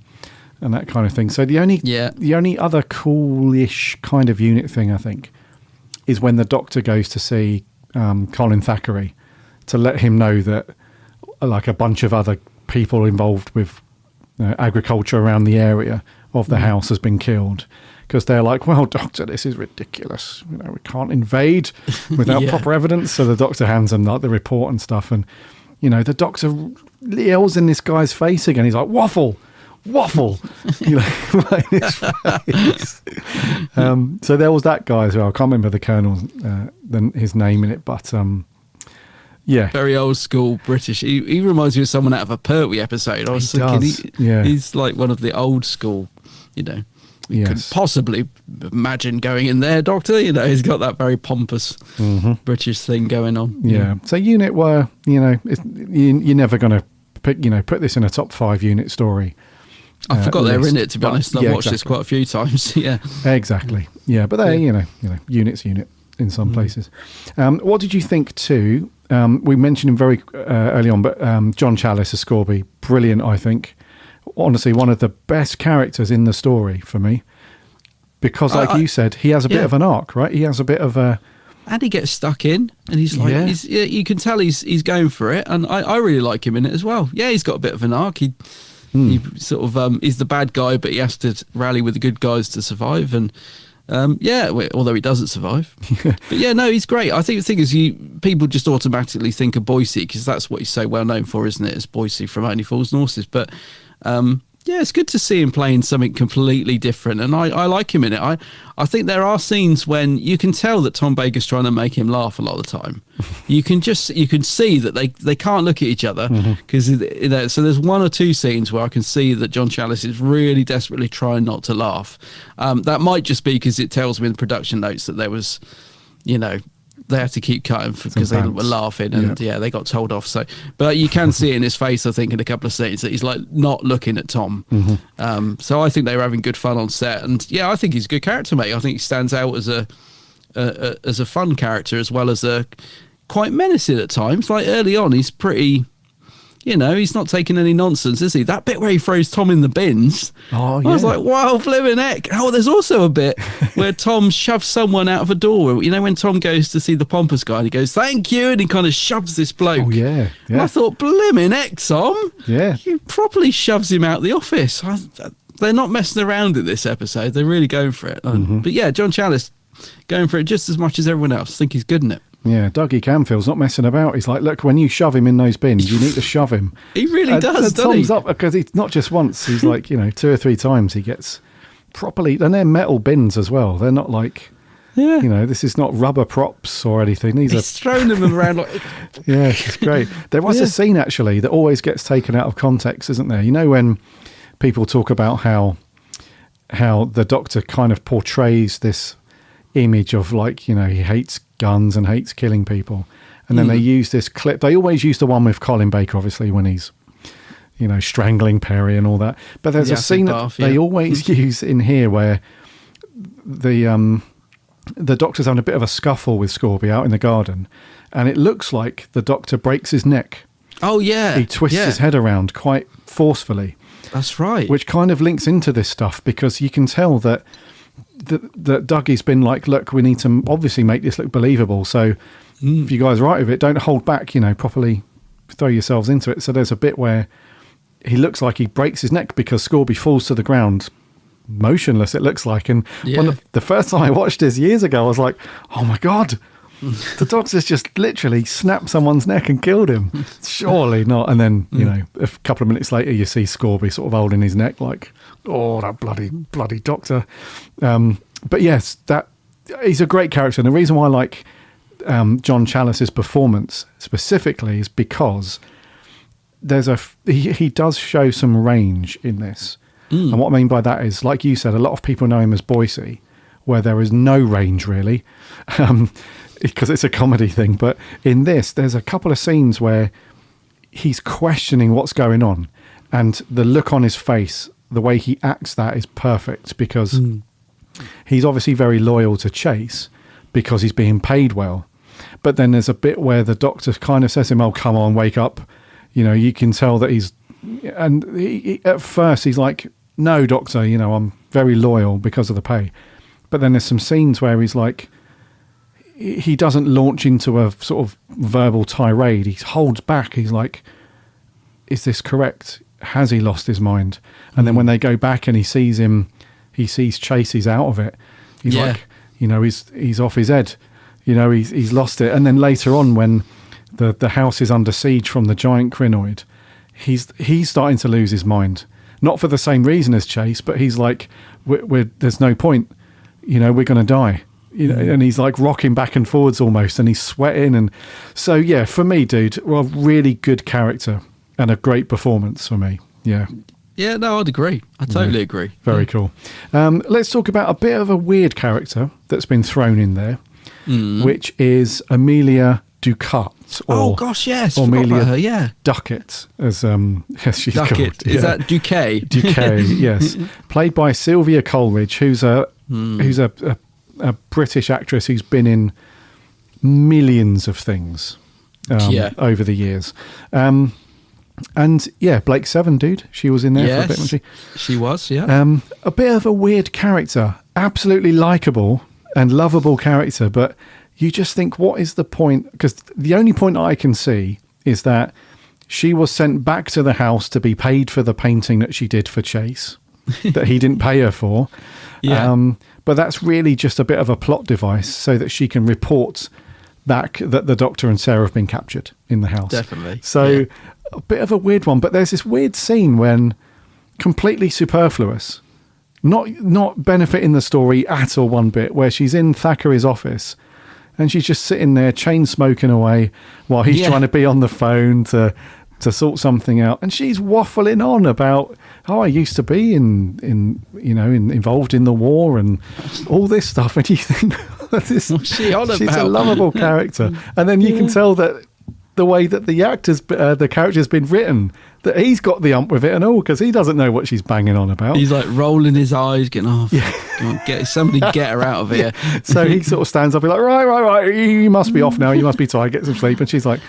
that kind of thing. So the only other coolish kind of Unit thing, I think, is when the Doctor goes to see Colin Thackeray to let him know that like a bunch of other people involved with agriculture around the area of the house has been killed. Because they're like, well, Doctor, this is ridiculous. We can't invade without proper evidence. So the Doctor hands them like the report and stuff. And, the Doctor yells in this guy's face again. He's like, waffle. Like in his face. So there was that guy as well. I can't remember the Colonel's, his name in it. But, yeah. Very old school British. He reminds me of someone out of a Pertwee episode. I was thinking he's like one of the old school, You could possibly imagine going in there, Doctor. He's got that very pompous British thing going on. Yeah. So Unit were, you're never going to pick, put this in a top 5 Unit story. I forgot they were in it, to be honest. I've watched this quite a few times. Yeah. Exactly. Yeah. But they, Unit's Unit in some places. What did you think too? We mentioned him very early on, but John Challis as Scorby, brilliant, I think. Honestly, one of the best characters in the story for me, because like you said, he has a bit of an arc, right? He has a bit of a, and he gets stuck in, and he's like, you can tell he's going for it, and I really like him in it as well. Yeah, he's got a bit of an arc. He sort of is the bad guy, but he has to rally with the good guys to survive, and although he doesn't survive. But yeah, no, he's great. I think the thing is, people just automatically think of Boise because that's what he's so well known for, isn't it? As Boise from Only Fools and Horses, but. It's good to see him playing something completely different, and I like him in it. I think there are scenes when you can tell that Tom Baker's trying to make him laugh a lot of the time. You can see that they can't look at each other because so there's one or two scenes where I can see that John Challis is really desperately trying not to laugh. That might just be because it tells me in the production notes that there was, they had to keep cutting because they were laughing and they got told off. So, but you can see in his face, I think, in a couple of scenes that he's like not looking at Tom. So I think they were having good fun on set, and I think he's a good character, mate. I think he stands out as a fun character as well as a quite menacing at times. Like early on, he's pretty. He's not taking any nonsense, is he? That bit where he throws Tom in the bins. Oh, yeah. I was like, wow, flipping heck. Oh, there's also a bit where Tom shoves someone out of a door. When Tom goes to see the pompous guy, and he goes, thank you, and he kind of shoves this bloke. Oh, yeah. And I thought, blimmin' heck, Tom. Yeah. He properly shoves him out the office. They're not messing around in this episode. They're really going for it. But yeah, John Challis going for it just as much as everyone else. I think he's good in it. Yeah, Dougie Camfield's not messing about. He's like, look, when you shove him in those bins, you need to shove him. He really does, doesn't he? Thumbs up, because he's not just once. He's like, 2 or 3 times he gets properly... And they're metal bins as well. They're not like... Yeah. This is not rubber props or anything. He's throwing them around like... Yeah, it's great. There was a scene, actually, that always gets taken out of context, isn't there? When people talk about how the Doctor kind of portrays this image of he hates guns and hates killing people, and then they use this clip. They always use the one with Colin Baker, obviously, when he's strangling Perry and all that. But there's a scene that they always use in here where the Doctor's having a bit of a scuffle with Scorby out in the garden, and it looks like the Doctor breaks his neck. Oh, yeah. He twists his head around quite forcefully. That's right. Which kind of links into this stuff, because you can tell that Dougie's been like, look, we need to obviously make this look believable. So if you guys are right with it, don't hold back, properly throw yourselves into it. So there's a bit where he looks like he breaks his neck because Scorby falls to the ground motionless, it looks like. And the first time I watched this years ago, I was like, oh my God, the Doctor's just literally snapped someone's neck and killed him. Surely not. And then, a couple of minutes later, you see Scorby sort of holding his neck like, oh, that bloody Doctor. But yes, that he's a great character. And the reason why I like John Challis's performance specifically is because he does show some range in this. And what I mean by that is, like you said, a lot of people know him as Boise, where there is no range really. Because it's a comedy thing. But in this, there's a couple of scenes where he's questioning what's going on, and the look on his face, the way he acts, that is perfect, because he's obviously very loyal to Chase because he's being paid well. But then there's a bit where the Doctor kind of says to him, oh, come on, wake up. You can tell that he's, and he, at first he's like, no, Doctor, I'm very loyal because of the pay. But then there's some scenes where he's like, he doesn't launch into a sort of verbal tirade. He holds back. He's like, is this correct? Has he lost his mind? And then when they go back and he sees Chase, he's out of it. He's like, he's off his head. He's lost it. And then later on, when the house is under siege from the giant Krynoid, he's starting to lose his mind. Not for the same reason as Chase, but he's like, there's no point. We're going to die. And he's like rocking back and forwards almost, and he's sweating. And so, yeah, for me, dude, a really good character and a great performance for me. Yeah. Yeah, no, I'd agree. I totally agree. Very cool. Let's talk about a bit of a weird character that's been thrown in there, which is Amelia Ducat. Oh, gosh, yes. Or Amelia her, Ducat, as she's Ducat. called. Is that Duquet? Duquet, yes. Played by Sylvia Coleridge, who's a British actress who's been in millions of things over the years. And yeah, Blake Seven, dude. She was in there for a bit, wasn't she? She was, yeah. A bit of a weird character. Absolutely likeable and lovable character, but you just think, what is the point? Because the only point I can see is that she was sent back to the house to be paid for the painting that she did for Chase, that he didn't pay her for. Yeah. But that's really just a bit of a plot device so that she can report back that the Doctor and Sarah have been captured in the house. Definitely. So a bit of a weird one, but there's this weird scene when completely superfluous, not benefiting the story at all one bit, where she's in Thackeray's office and she's just sitting there chain smoking away while he's trying to be on the phone to sort something out, and she's waffling on about, I used to be involved in the war and all this stuff, and you think she's a lovable character, and then you can tell that the way that the character's been written, that he's got the ump with it and all, because he doesn't know what she's banging on about. He's like rolling his eyes, getting off. Somebody get her out of here. So he sort of stands up, he's like, right, you must be off now, you must be tired, get some sleep. And she's like,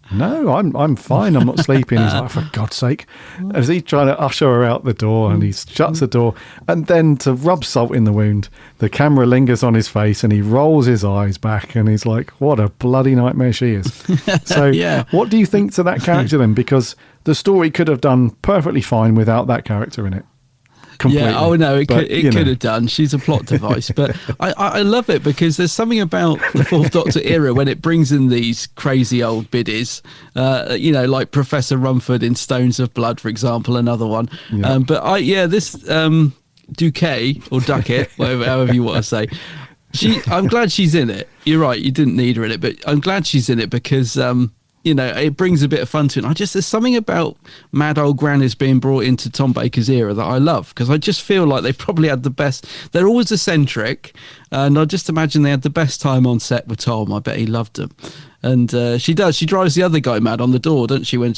no, I'm fine, I'm not sleeping. He's like, for God's sake. As he's trying to usher her out the door, and he shuts the door, and then to rub salt in the wound, the camera lingers on his face and he rolls his eyes back and he's like, what a bloody nightmare she is. So what do you think to that character then? Because the story could have done perfectly fine without that character in it. Completely. Yeah, it could have done. She's a plot device, but I love it because there's something about the Fourth Doctor era when it brings in these crazy old biddies, like Professor Rumford in Stones of Blood, for example, another one. Yeah. This Duquet or Duckett, however you want to say. I'm glad she's in it. You're right, you didn't need her in it, but I'm glad she's in it because it brings a bit of fun to it. There's something about mad old grannies being brought into Tom Baker's era that I love, because I just feel like they probably had the best. They're always eccentric, and I just imagine they had the best time on set with Tom. I bet he loved them. And she drives the other guy mad on the door, doesn't she? When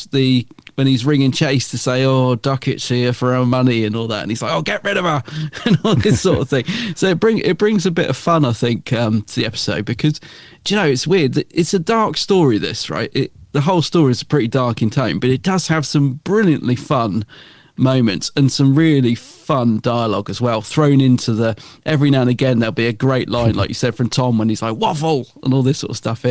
he's ringing Chase to say, "Oh, Duckett's here for our money" and all that, and he's like, "Oh, get rid of her," and all this sort of thing. So it brings a bit of fun, I think, to the episode, because, do you know, it's weird. It's a dark story, this, right? The whole story is pretty dark in tone, but it does have some brilliantly fun moments and some really fun dialogue as well, thrown into every now and again. There'll be a great line, like you said, from Tom when he's like "waffle" and all this sort of stuff.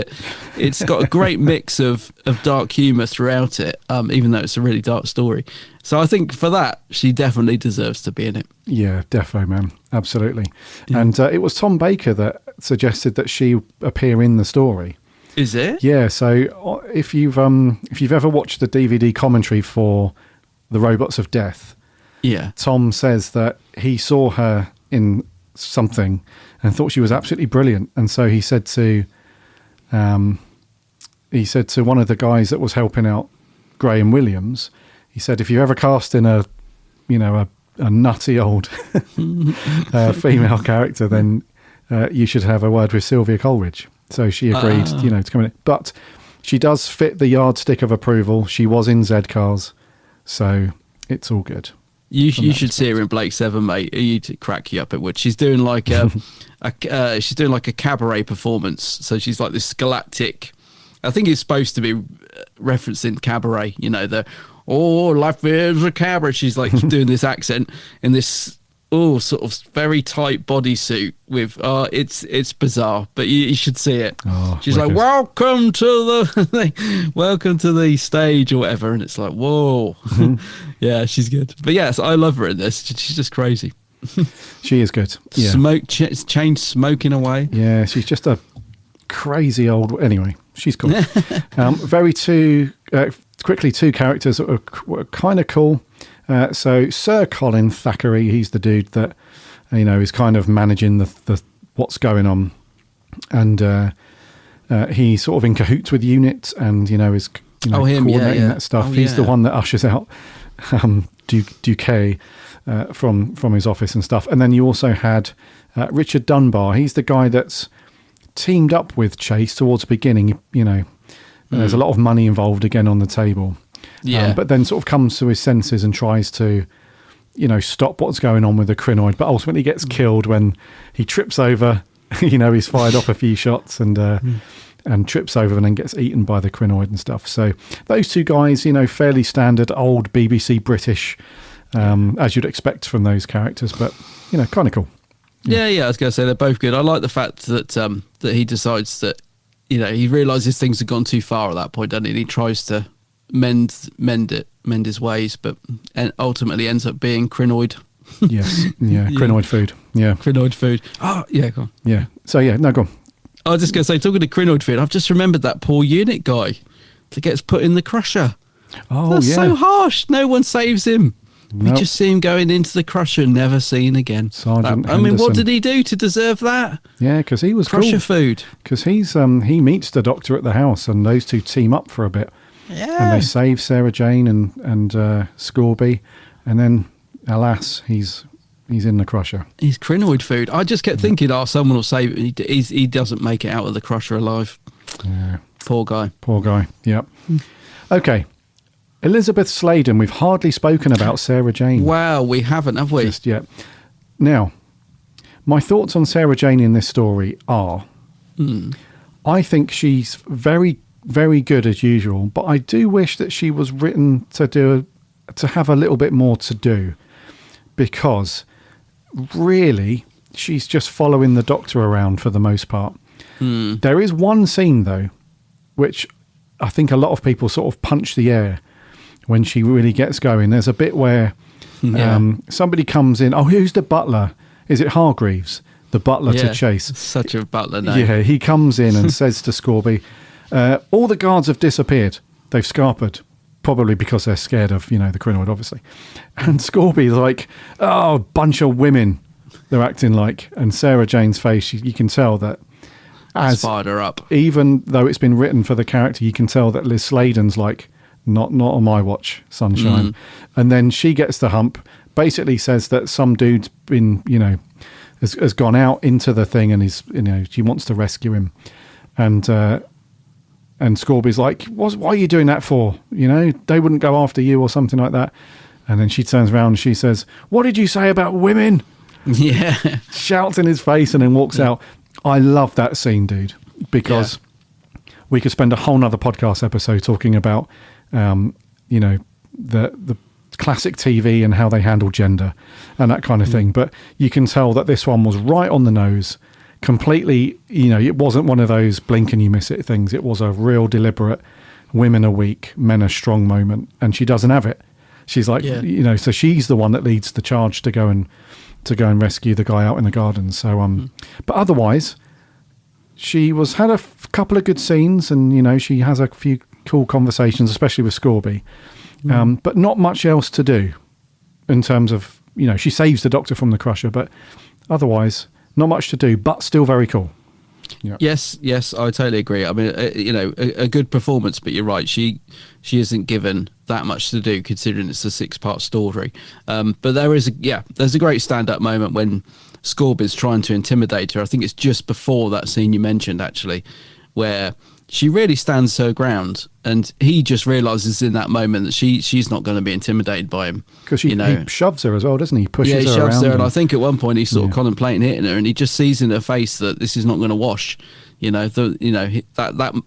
It's got a great mix of dark humor throughout it, even though it's a really dark story. So I think for that, she definitely deserves to be in it. Yeah, defo, man, absolutely. Yeah. And it was Tom Baker that suggested that she appear in the story. Is it? Yeah. So if you've ever watched the DVD commentary for The Robots of Death, yeah, Tom says that he saw her in something and thought she was absolutely brilliant, and so he said to one of the guys that was helping out Graham Williams, he said, if you ever cast in a nutty old female character, then you should have a word with Sylvia Coleridge. So she agreed, to come in. But she does fit the yardstick of approval. She was in Z Cars. So it's all good. You should see her in Blake Seven, mate. You'd crack you up. It would. She's doing like a cabaret performance. So she's like this galactic. I think it's supposed to be referencing cabaret. You know, life is a cabaret. She's like doing this accent in this sort of very tight bodysuit with. It's bizarre, but you should see it. She's like, welcome to the stage or whatever, and it's like, whoa. Yeah, she's good. But yes, I love her in this. She's just crazy. She is good. Yeah. Chain smoking away. Yeah, she's just a crazy old. Anyway, she's cool. Quickly, two characters that were kind of cool. So Sir Colin Thackeray, he's the dude that is kind of managing the what's going on, and he's sort of in cahoots with Unit, and is coordinating that stuff. He's the one that ushers out Duque from his office and stuff. And then you also had Richard Dunbar. He's the guy that's teamed up with Chase towards the beginning. There's a lot of money involved again on the table. Yeah. But then sort of comes to his senses and tries to, stop what's going on with the Krynoid, but ultimately gets killed when he trips over. He's fired off a few shots and trips over and then gets eaten by the Krynoid and stuff. So those two guys, fairly standard old BBC British, as you'd expect from those characters, but kind of cool. Yeah, I was going to say they're both good. I like the fact that that he decides that he realises things have gone too far at that point, doesn't he? And he tries to mend his ways, but ultimately ends up being Krynoid. Yes, yeah, Krynoid food. Yeah, Krynoid food. Oh, yeah, go on. Yeah. So go on. I was just going to say, talking to Krynoid food, I've just remembered that poor Unit guy that gets put in the crusher. Oh, that's so harsh. No one saves him. Nope. We just see him going into the crusher, never seen again. Sergeant what did he do to deserve that? Yeah, because he was crusher cool. food. Because he meets the Doctor at the house, and those two team up for a bit. Yeah, and they save Sarah Jane and Scorby, and then alas, he's in the crusher. He's Krynoid food. I just kept thinking, someone will save him. He doesn't make it out of the crusher alive. Yeah, poor guy. Yep. Okay. Elizabeth Sladen, we've hardly spoken about Sarah Jane. Wow, we haven't, have we? Just yet. Now, my thoughts on Sarah Jane in this story are, I think she's very, very good as usual, but I do wish that she was written to have a little bit more to do, because really she's just following the Doctor around for the most part. There is one scene though, which I think a lot of people sort of punch the air when she really gets going. There's a bit where somebody comes in. Oh, who's the butler? Is it Hargreaves, the butler to Chase? Such a butler name. Yeah, he comes in and says to Scorby, all the guards have disappeared. They've scarpered, probably because they're scared of, the Krynoid, obviously. And Scorby's like, oh, bunch of women they're acting like. And Sarah Jane's face, you can tell that as fired her up. Even though it's been written for the character, you can tell that Liz Sladen's like, not on my watch, sunshine. And then she gets the hump, basically says that some dude's been, has gone out into the thing and is, she wants to rescue him. And and Scorby's like, why are you doing that for? You know, they wouldn't go after you or something like that. And then she turns around and she says, what did you say about women? Yeah. Shouts in his face and then walks out. I love that scene, dude, because we could spend a whole nother podcast episode talking about, you know, the classic TV and how they handle gender and that kind of thing. But you can tell that this one was right on the nose, completely, you know, it wasn't one of those blink and you miss it things. It was a real deliberate women are weak, men are strong moment. And she doesn't have it. She's like, you know, so she's the one that leads the charge to go and rescue the guy out in the garden. So, but otherwise, she had a couple of good scenes, and you know, she has a few cool conversations, especially with Scorby, but not much else to do in terms of, you know, she saves the Doctor from the Crusher, but otherwise, not much to do, but still very cool. Yeah. Yes, I totally agree. I mean, you know, a good performance, but you're right. She isn't given that much to do, considering it's a 6-part story. But there's a great stand-up moment when Scorby's trying to intimidate her. I think it's just before that scene you mentioned, actually, where she really stands her ground, and he just realizes in that moment that she's not going to be intimidated by him, because he shoves her as well, doesn't he? Pushes her he shoves around her, and I think at one point he's sort of contemplating hitting her, and he just sees in her face that this is not going to wash. You know, that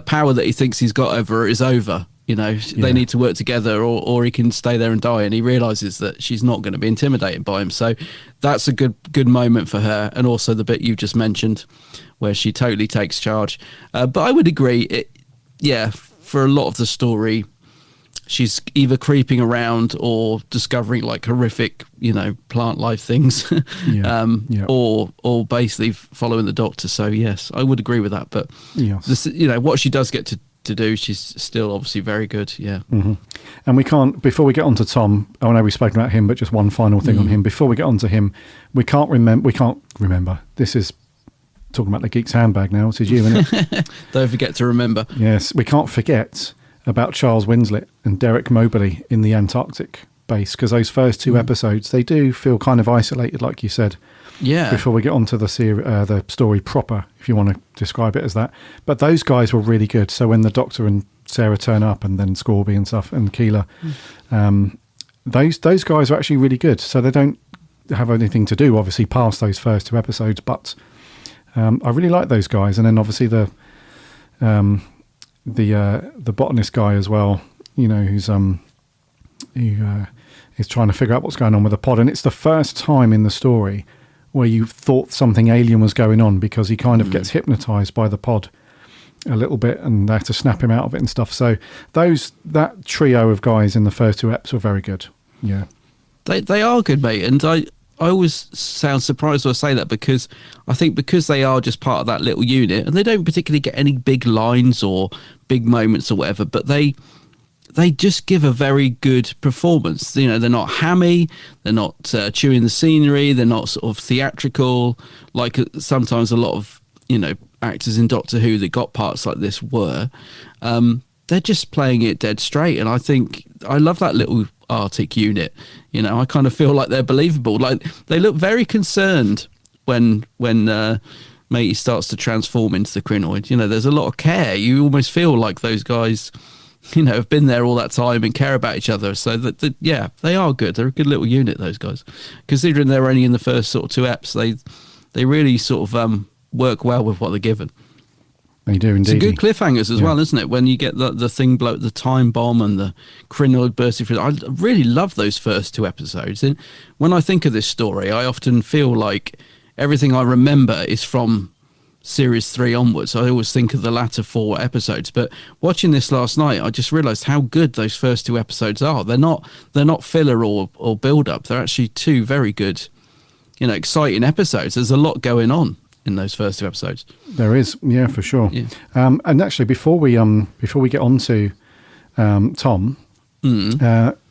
power that he thinks he's got over her is over. You know, they need to work together, or he can stay there and die. And he realizes that she's not going to be intimidated by him. So that's a good moment for her. And also the bit you just mentioned, where she totally takes charge. But I would agree, for a lot of the story, she's either creeping around or discovering like horrific, you know, plant life things, or basically following the Doctor. So yes, I would agree with that. But this, you know, what she does get to do, she's still obviously very good. And we can't, before we get on to Tom, I know we've spoken about him, but just one final thing on him before we get on to him. We can't remember, this is talking about the Geek's Handbag now. This is you, isn't it? Don't forget to remember. Yes, we can't forget about Charles Winslet and Derek Moberly in the Antarctic base, because those first 2 episodes, they do feel kind of isolated, like you said. Yeah. Before we get on to the story proper, if you want to describe it as that. But those guys were really good. So when the Doctor and Sarah turn up, and then Scorby and stuff, and Keeler, those guys are actually really good. So they don't have anything to do, obviously, past those first 2 episodes. But I really like those guys. And then obviously the botanist guy as well, you know, who's is trying to figure out what's going on with the pod. And it's the first time in the story where you thought something alien was going on, because he kind of gets hypnotized by the pod a little bit, and they have to snap him out of it and stuff. So that trio of guys in the first 2 eps were very good. Yeah, they are good, mate. And I always sound surprised when I say that, because I think because they are just part of that little unit, and they don't particularly get any big lines or big moments or whatever, but they just give a very good performance. You know, they're not hammy, they're not chewing the scenery, they're not sort of theatrical, like sometimes a lot of, you know, actors in Doctor Who that got parts like this were. They're just playing it dead straight, and I think I love that little Arctic unit. You know, I kind of feel like they're believable. Like, they look very concerned when Matey starts to transform into the Krynoid. You know, there's a lot of care. You almost feel like those guys, you know, have been there all that time and care about each other. So that they are good. They're a good little unit, those guys. Considering they're only in the first sort of 2 eps, they really sort of work well with what they're given. They do indeed. It's good cliffhangers as well, isn't it? When you get the thing blow, the time bomb and the Krynoid bursting through. I really love those first 2 episodes. And when I think of this story, I often feel like everything I remember is from series 3 onwards. I always think of the latter 4 episodes, but watching this last night, I just realized how good those first 2 episodes are. They're not filler or build up. They're actually 2 very good, you know, exciting episodes. There's a lot going on in those first 2 episodes. There is, yeah, for sure. Yeah. And actually, before we get on to Tom,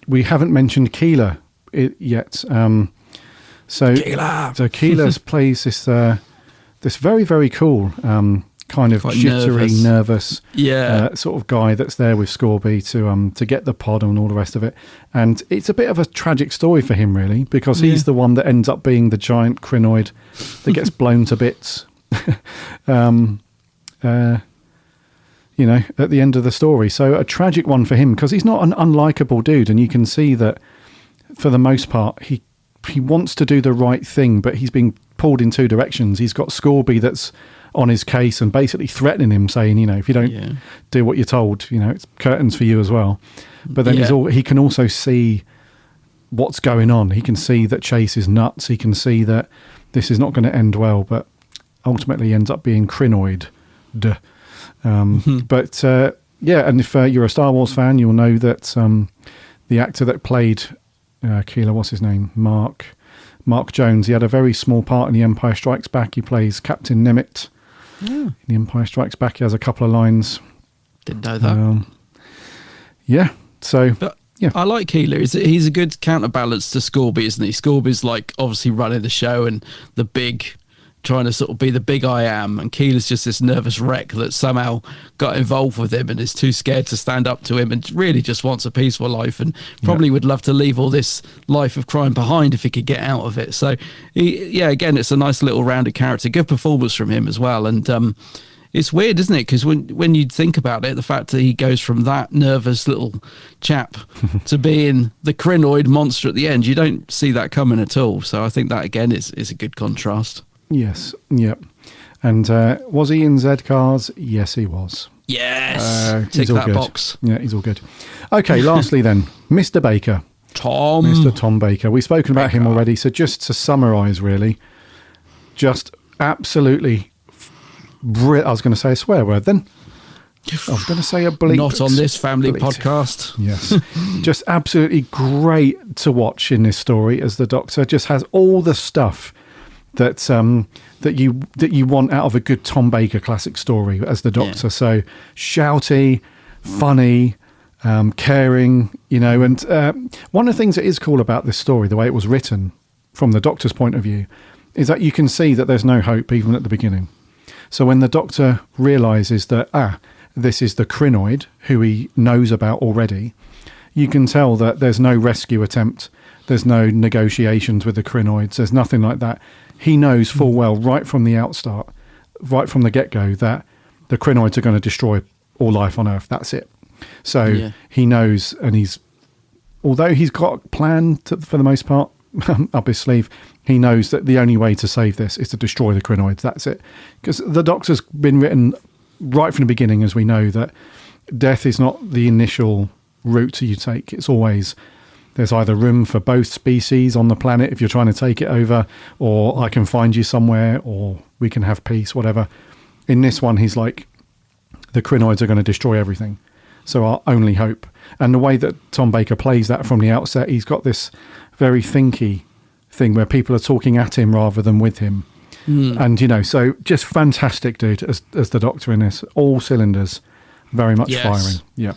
we haven't mentioned Keeler yet. So Keeler plays this very, very cool kind of quite jittery, nervous sort of guy that's there with Scorby to get the pod and all the rest of it. And it's a bit of a tragic story for him, really, because he's the one that ends up being the giant Krynoid that gets blown to bits. at the end of the story. So a tragic one for him, because he's not an unlikable dude, and you can see that for the most part he wants to do the right thing, but he's being pulled in two directions. He's got Scorby that's on his case and basically threatening him, saying, if you don't do what you're told, it's curtains for you as well. But then he can also see what's going on. He can see that Chase is nuts. He can see that this is not going to end well, but ultimately ends up being Krynoid. But and if you're a Star Wars fan, you'll know that the actor that played Keeler, what's his name? Mark Jones. He had a very small part in The Empire Strikes Back. He plays Captain Nemeth in The Empire Strikes Back. He has a couple of lines. Didn't know that. So, I like Keeler. He's a good counterbalance to Scorby, isn't he? Scorby's like obviously running the show and trying to sort of be the big I am, and Keeler's just this nervous wreck that somehow got involved with him and is too scared to stand up to him and really just wants a peaceful life and probably would love to leave all this life of crime behind if he could get out of it. So again, it's a nice little rounded character. Good performance from him as well. And it's weird, isn't it? Because when you think about it, the fact that he goes from that nervous little chap to being the Krynoid monster at the end, you don't see that coming at all. So I think that again is a good contrast. Yes, yep. And was he in Z Cars? Yes, he was. Yes, tick that box. Yeah, he's all good. Okay, lastly then, Mr. Baker. Mr. Tom Baker. We've spoken about him already, so just to summarise really, just absolutely, I was going to say a swear word then. I was going to say a bleep. Not on this family podcast. Yes. Just absolutely great to watch in this story, as the Doctor just has all the stuff that you want out of a good Tom Baker classic story as the Doctor. So shouty, funny, caring, and one of the things that is cool about this story, the way it was written from the Doctor's point of view, is that you can see that there's no hope even at the beginning. So when the Doctor realises that this is the Krynoid who he knows about already, you can tell that there's no rescue attempt, there's no negotiations with the Krynoids, there's nothing like that. He knows full well right from the outstart, right from the get-go, that the Krynoids are going to destroy all life on Earth. That's it. So he knows, and although he's got a plan for the most part up his sleeve, he knows that the only way to save this is to destroy the Krynoids. That's it. Because the Doctor's been written right from the beginning, as we know, that death is not the initial route you take. It's always... there's either room for both species on the planet if you're trying to take it over, or I can find you somewhere, or we can have peace, whatever. In this one, he's like, the Krynoids are going to destroy everything. So our only hope. And the way that Tom Baker plays that from the outset, he's got this very thinky thing where people are talking at him rather than with him. And, so just fantastic, dude, as the Doctor in this. All cylinders, very much firing. Yeah.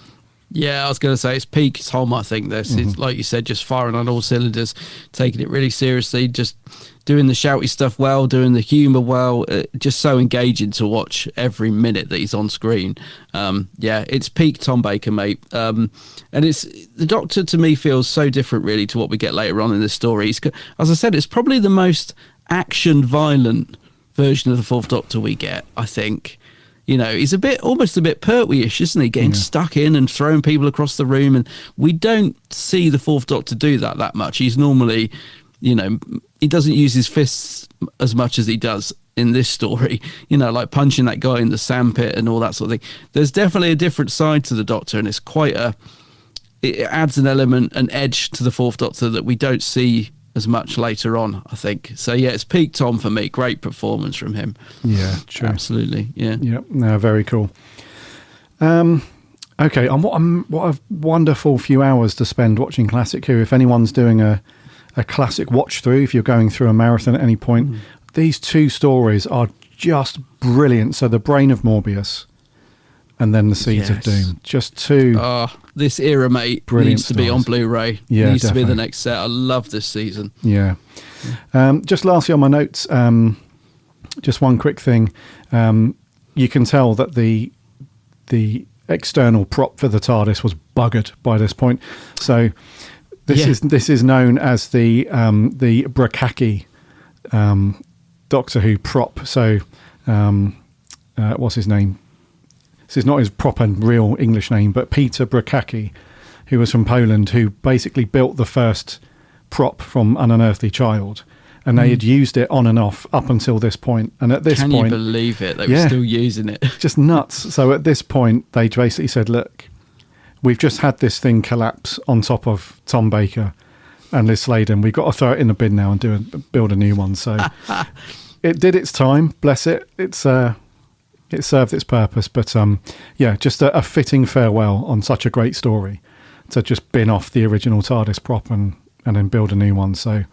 Yeah, I was going to say it's peak Tom, I think. This is, like you said, just firing on all cylinders, taking it really seriously, just doing the shouty stuff well, doing the humour well, just so engaging to watch every minute that he's on screen. It's peak Tom Baker, mate. And it's the Doctor, to me, feels so different, really, to what we get later on in this story. As I said, it's probably the most action-violent version of the Fourth Doctor we get, I think. He's almost a bit Pertwee-ish, isn't he? Getting stuck in and throwing people across the room. And we don't see the Fourth Doctor do that much. He's normally, he doesn't use his fists as much as he does in this story, like punching that guy in the sandpit and all that sort of thing. There's definitely a different side to the Doctor, and it's it adds an element, an edge to the Fourth Doctor that we don't see as much later on, I think. So it's peak Tom for me. Great performance from him. Yeah, true. Absolutely. Yeah. No, very cool. Okay, and what a wonderful few hours to spend watching Classic Who. If anyone's doing a classic watch through, if you're going through a marathon at any point, these two stories are just brilliant. So The Brain of Morbius and then The Seeds of Doom. Just two. This era, mate, needs to be on Blu-ray. Yeah, needs to be the next set. I love this season. Yeah. Just lastly on my notes, just one quick thing. You can tell that the external prop for the TARDIS was buggered by this point. So this is known as the Brakaki Doctor Who prop. So what's his name? this is not his proper real English name, but Peter Brakacki, who was from Poland, who basically built the first prop from An Unearthly Child. And they had used it on and off up until this point. And at this point... Can you believe it? They were still using it. Just nuts. So at this point, they basically said, look, we've just had this thing collapse on top of Tom Baker and Liz Sladen. We've got to throw it in the bin now and build a new one. So it did its time. Bless it. It served its purpose. But just a fitting farewell on such a great story to just bin off the original TARDIS prop and then build a new one. So...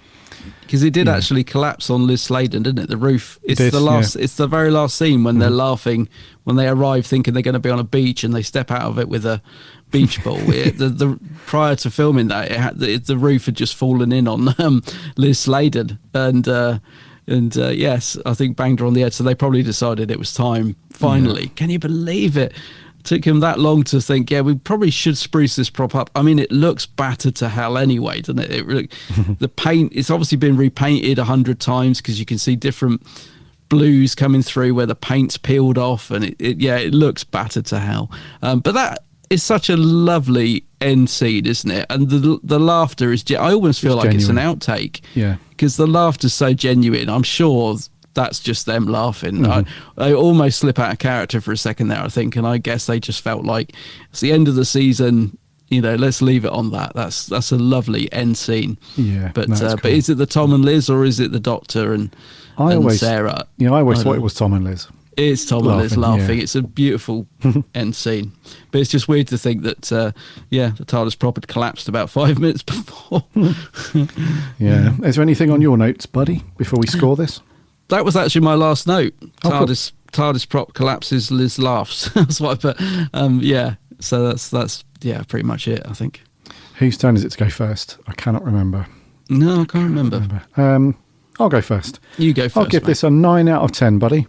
Because it did actually collapse on Liz Sladen, didn't it? The roof. It's It's the very last scene when they're laughing, when they arrive thinking they're going to be on a beach, and they step out of it with a beach ball. Prior to filming that, the roof had just fallen in on Liz Sladen, and yes, I think banged her on the head. So they probably decided it was time. Finally, can you believe it? Took him that long to think, we probably should spruce this prop up. I mean, it looks battered to hell anyway, doesn't it? The paint, it's obviously been repainted 100 times because you can see different blues coming through where the paint's peeled off, and it looks battered to hell. But that is such a lovely end scene, isn't it? And the laughter is, I almost feel like it's an outtake. Yeah. Because the laughter's so genuine. I'm sure... that's just them laughing. I almost slip out of character for a second there, I think, and I guess they just felt like it's the end of the season. Let's leave it on that. That's a lovely end scene. Yeah, but cool. But is it the Tom and Liz, or is it the Doctor and Sarah? I always thought it was Tom and Liz. It's Tom and Liz laughing. Yeah. It's a beautiful end scene. But it's just weird to think that, the TARDIS prop had collapsed about 5 minutes before. Yeah. Is there anything on your notes, buddy, before we score this? That was actually my last note. TARDIS TARDIS prop collapses, Liz laughs. That's what I put. So that's pretty much it, I think. Whose turn is it to go first? I cannot remember. No, I can't remember. I'll go first. You go first. I'll give this a 9 out of 10, buddy.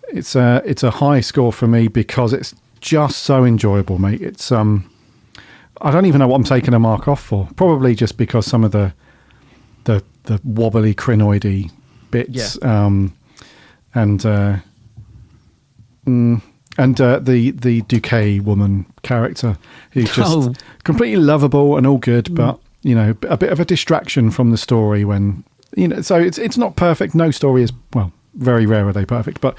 It's a high score for me because it's just so enjoyable, mate. It's I don't even know what I'm taking a mark off for. Probably just because some of the wobbly Krynoidy bits, and the Duquet woman character, who's just completely lovable and all good, but a bit of a distraction from the story when So it's not perfect. No story is very rare are they perfect, but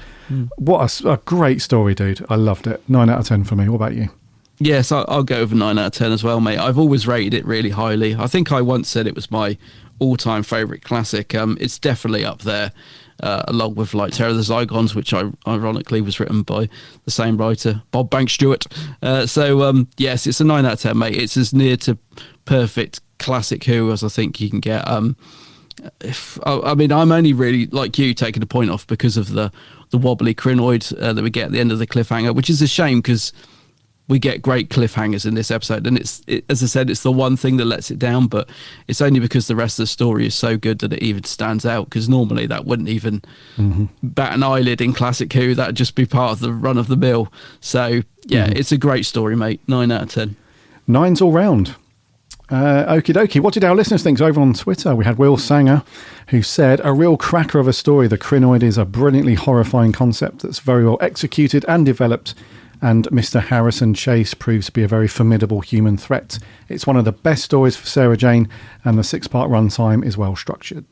what a great story, dude. I loved it. 9 out of 10 for me. What about you? Yes, I'll go over 9 out of 10 as well, mate. I've always rated it really highly. I think I once said it was my all-time favourite classic. It's definitely up there, along with like Terror of the Zygons, which ironically was written by the same writer, Bob Banks-Stewart. Yes, it's a 9 out of 10, mate. It's as near to perfect classic Who as I think you can get. I'm only really, like you, taking the point off because of the wobbly Krynoid that we get at the end of the cliffhanger, which is a shame because we get great cliffhangers in this episode, and as I said, it's the one thing that lets it down, but it's only because the rest of the story is so good that it even stands out, because normally that wouldn't even bat an eyelid in classic Who. That'd just be part of the run of the mill. So it's a great story, mate. 9 out of 10. 9's all round. Okie dokie. What did our listeners think? So over on Twitter, we had Will Sanger, who said, a real cracker of a story. The Krynoid is a brilliantly horrifying concept that's very well executed and developed, and Mr. Harrison Chase proves to be a very formidable human threat. It's one of the best stories for Sarah Jane, and the 6-part runtime is well structured.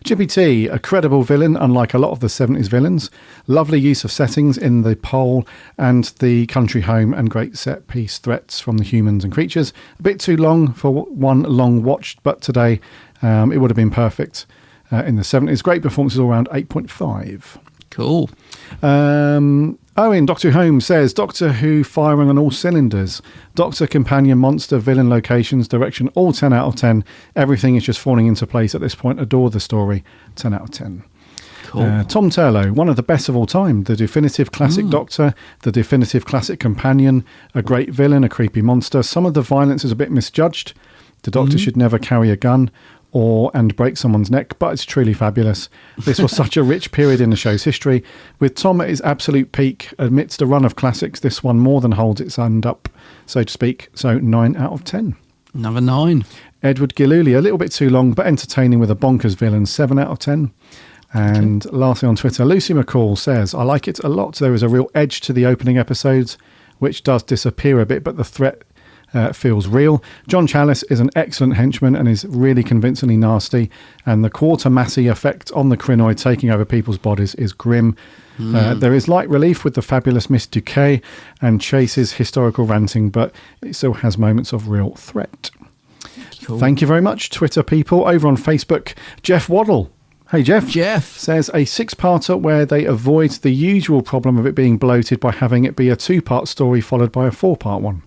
Chippy T, a credible villain, unlike a lot of the 70s villains. Lovely use of settings in the pole and the country home, and great set-piece threats from the humans and creatures. A bit too long for one long watch, but today it would have been perfect in the 70s. Great performances all around, 8.5. Cool. Owen, Doctor Who Home says, Doctor Who firing on all cylinders. Doctor, companion, monster, villain, locations, direction, all 10 out of 10. Everything is just falling into place at this point. Adore the story. 10 out of 10. Cool. Tom Turlow, one of the best of all time. The definitive classic Doctor, the definitive classic companion, a great villain, a creepy monster. Some of the violence is a bit misjudged. The Doctor should never carry a gun and break someone's neck, but it's truly fabulous. This was such a rich period in the show's history. With Tom at his absolute peak, amidst a run of classics, this one more than holds its end up, so to speak. So 9 out of 10. Another 9. Edward Gillooly, a little bit too long, but entertaining with a bonkers villain, 7 out of 10. And lastly on Twitter, Lucy McCall says, I like it a lot. There is a real edge to the opening episodes, which does disappear a bit, but the threat feels real. John Challis is an excellent henchman and is really convincingly nasty. And the quarter massey effect on the Krynoid taking over people's bodies is grim. There is light relief with the fabulous Miss Duquet and Chase's historical ranting, but it still has moments of real threat. Cool. Thank you very much, Twitter people. Over on Facebook, Jeff Waddle. Hey, Jeff. Jeff says a 6-parter where they avoid the usual problem of it being bloated by having it be a 2-part story followed by a 4-part one.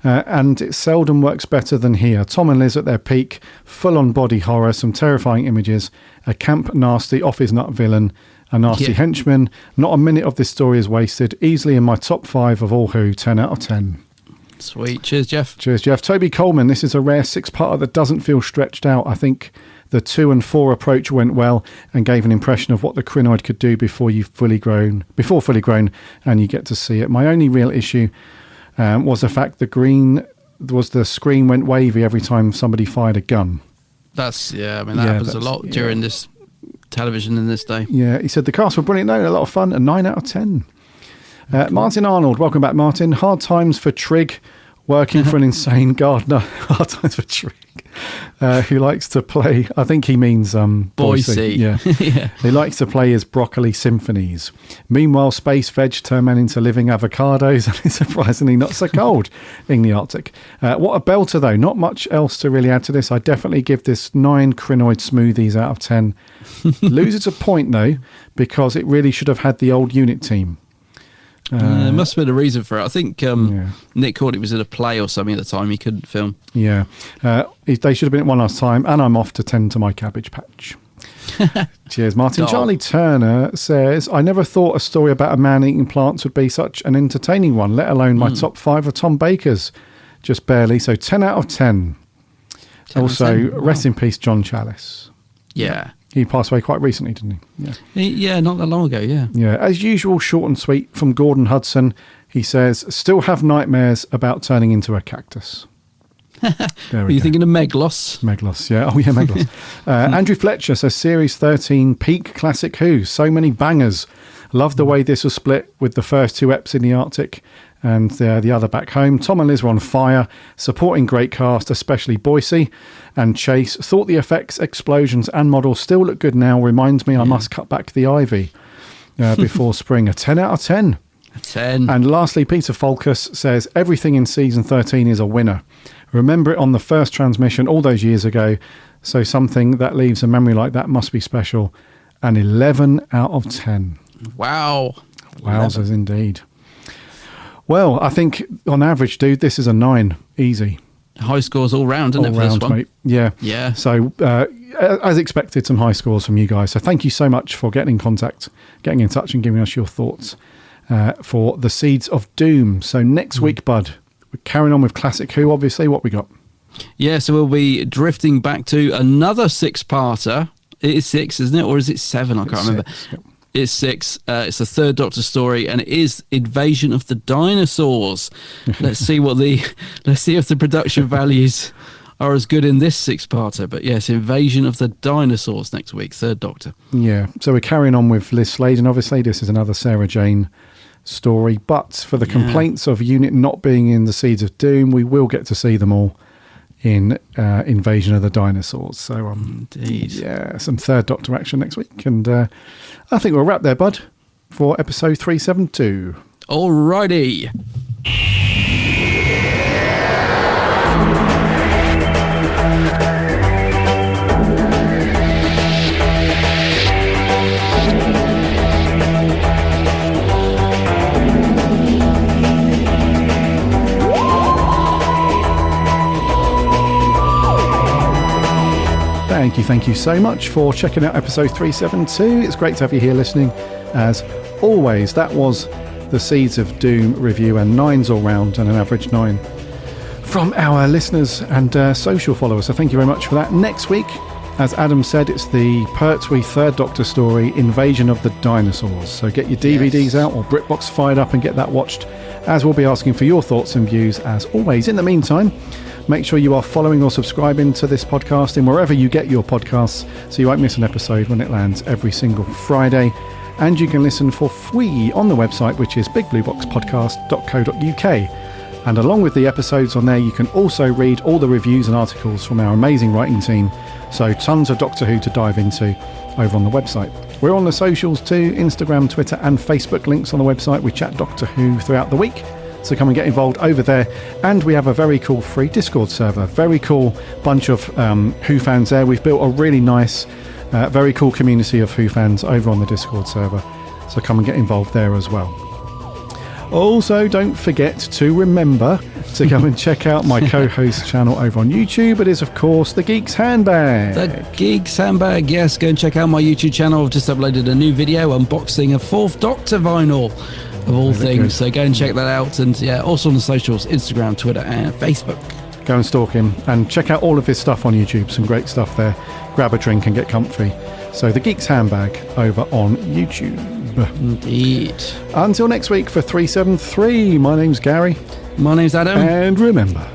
And it seldom works better than here. Tom and Liz at their peak, full-on body horror, some terrifying images, a camp nasty off-his-nut villain, a nasty henchman. Not a minute of this story is wasted. Easily in my top 5 of all Who, 10 out of 10. Sweet. Cheers, Jeff. Cheers, Jeff. Toby Coleman, this is a rare 6-parter that doesn't feel stretched out. I think the 2 and 4 approach went well and gave an impression of what the Krynoid could do before fully grown, and you get to see it. My only real issue was the fact the screen went wavy every time somebody fired a gun. That happens a lot during this television in this day. Yeah, he said the cast were brilliant, though, a lot of fun, a 9 out of 10. Martin Arnold, welcome back, Martin. Hard times for Trig, working for an insane gardener. Hard times for Trig, who likes to play, I think he means Boise. Yeah. He likes to play his broccoli symphonies. Meanwhile, space veg turn men into living avocados, and it's surprisingly not so cold in the Arctic. What a belter, though. Not much else to really add to this. I definitely give this 9 Krynoid smoothies out of 10. Loses a point, though, because it really should have had the old unit team. There must have been a reason for it. I think Nick Cordy was in a play or something at the time. He couldn't film. Yeah. They should have been at one last time, and I'm off to tend to my cabbage patch. Cheers, Martin. Charlie Turner says, I never thought a story about a man eating plants would be such an entertaining one, let alone my top 5 of Tom Baker's. Just barely. So 10 out of 10. Also, rest in peace, John Challis. Yeah. He passed away quite recently, didn't he? Yeah, not that long ago, yeah. Yeah, as usual, short and sweet from Gordon Hudson. He says, still have nightmares about turning into a cactus. Are you thinking of Meglos? Meglos, yeah. Oh, yeah, Meglos. Andrew Fletcher says, Series 13, peak classic Who. So many bangers. Love the way this was split with the first 2 eps in the Arctic and the other back home. Tom and Liz were on fire, supporting great cast, especially Boise and Chase. Thought the effects, explosions and models still look good now. Reminds me I must cut back the ivy before spring. A 10 out of 10. A 10. And lastly, Peter Folkus says, everything in season 13 is a winner. Remember it on the first transmission all those years ago. So something that leaves a memory like that must be special. An 11 out of 10. Wow. Wowzers indeed. Well, I think on average, dude, this is a 9. Easy. High scores all round, isn't it, for this one? Mate. Yeah. Yeah. So, as expected, some high scores from you guys. So thank you so much for getting in contact, getting in touch and giving us your thoughts for the Seeds of Doom. So next week, bud, we're carrying on with Classic Who, obviously. What we got? Yeah, so we'll be drifting back to another 6-parter. It is 6, isn't it? Or is it 7? I can't remember. Yep. It's 6. It's the 3rd Doctor story, and it is Invasion of the Dinosaurs. Let's see if the production values are as good in this 6-parter. But yes, Invasion of the Dinosaurs next week, 3rd Doctor. Yeah, so we're carrying on with Liz Sladen. Obviously, this is another Sarah Jane story. But for the complaints of Unit not being in the Seeds of Doom, we will get to see them all in Invasion of the Dinosaurs. So, indeed. Yeah, some 3rd Doctor action next week. And I think we'll wrap there, bud, for episode 372. Alrighty. Thank you so much for checking out episode 372. It's great to have you here listening. As always, that was the Seeds of Doom review, and 9s all round, and an average 9 from our listeners and social followers. So thank you very much for that. Next week, As Adam said, it's the Pertwee Third Doctor story, Invasion of the Dinosaurs. So get your DVDs out or BritBox fired up and get that watched, as we'll be asking for your thoughts and views as always. In the meantime, make sure you are following or subscribing to this podcast in wherever you get your podcasts so you won't miss an episode when it lands every single Friday. And you can listen for free on the website, which is bigblueboxpodcast.co.uk. And along with the episodes on there, you can also read all the reviews and articles from our amazing writing team. So tons of Doctor Who to dive into over on the website. We're on the socials too, Instagram, Twitter and Facebook, links on the website. We chat Doctor Who throughout the week, so come and get involved over there. And we have a very cool free Discord server. Very cool bunch of Who fans there. We've built a really nice, very cool community of Who fans over on the Discord server, so come and get involved there as well. Also, don't forget to remember to go and check out my co-host channel over on YouTube. It is, of course, The Geek's Handbag. The Geek's Handbag, yes. Go and check out my YouTube channel. I've just uploaded a new video unboxing a 4th Doctor vinyl, of all things. Good. So go and check that out. And yeah, also on the socials, Instagram, Twitter and Facebook. Go and stalk him and check out all of his stuff on YouTube. Some great stuff there. Grab a drink and get comfy. So The Geek's Handbag over on YouTube. Indeed. Until next week for 373, my name's Gary. My name's Adam. And remember...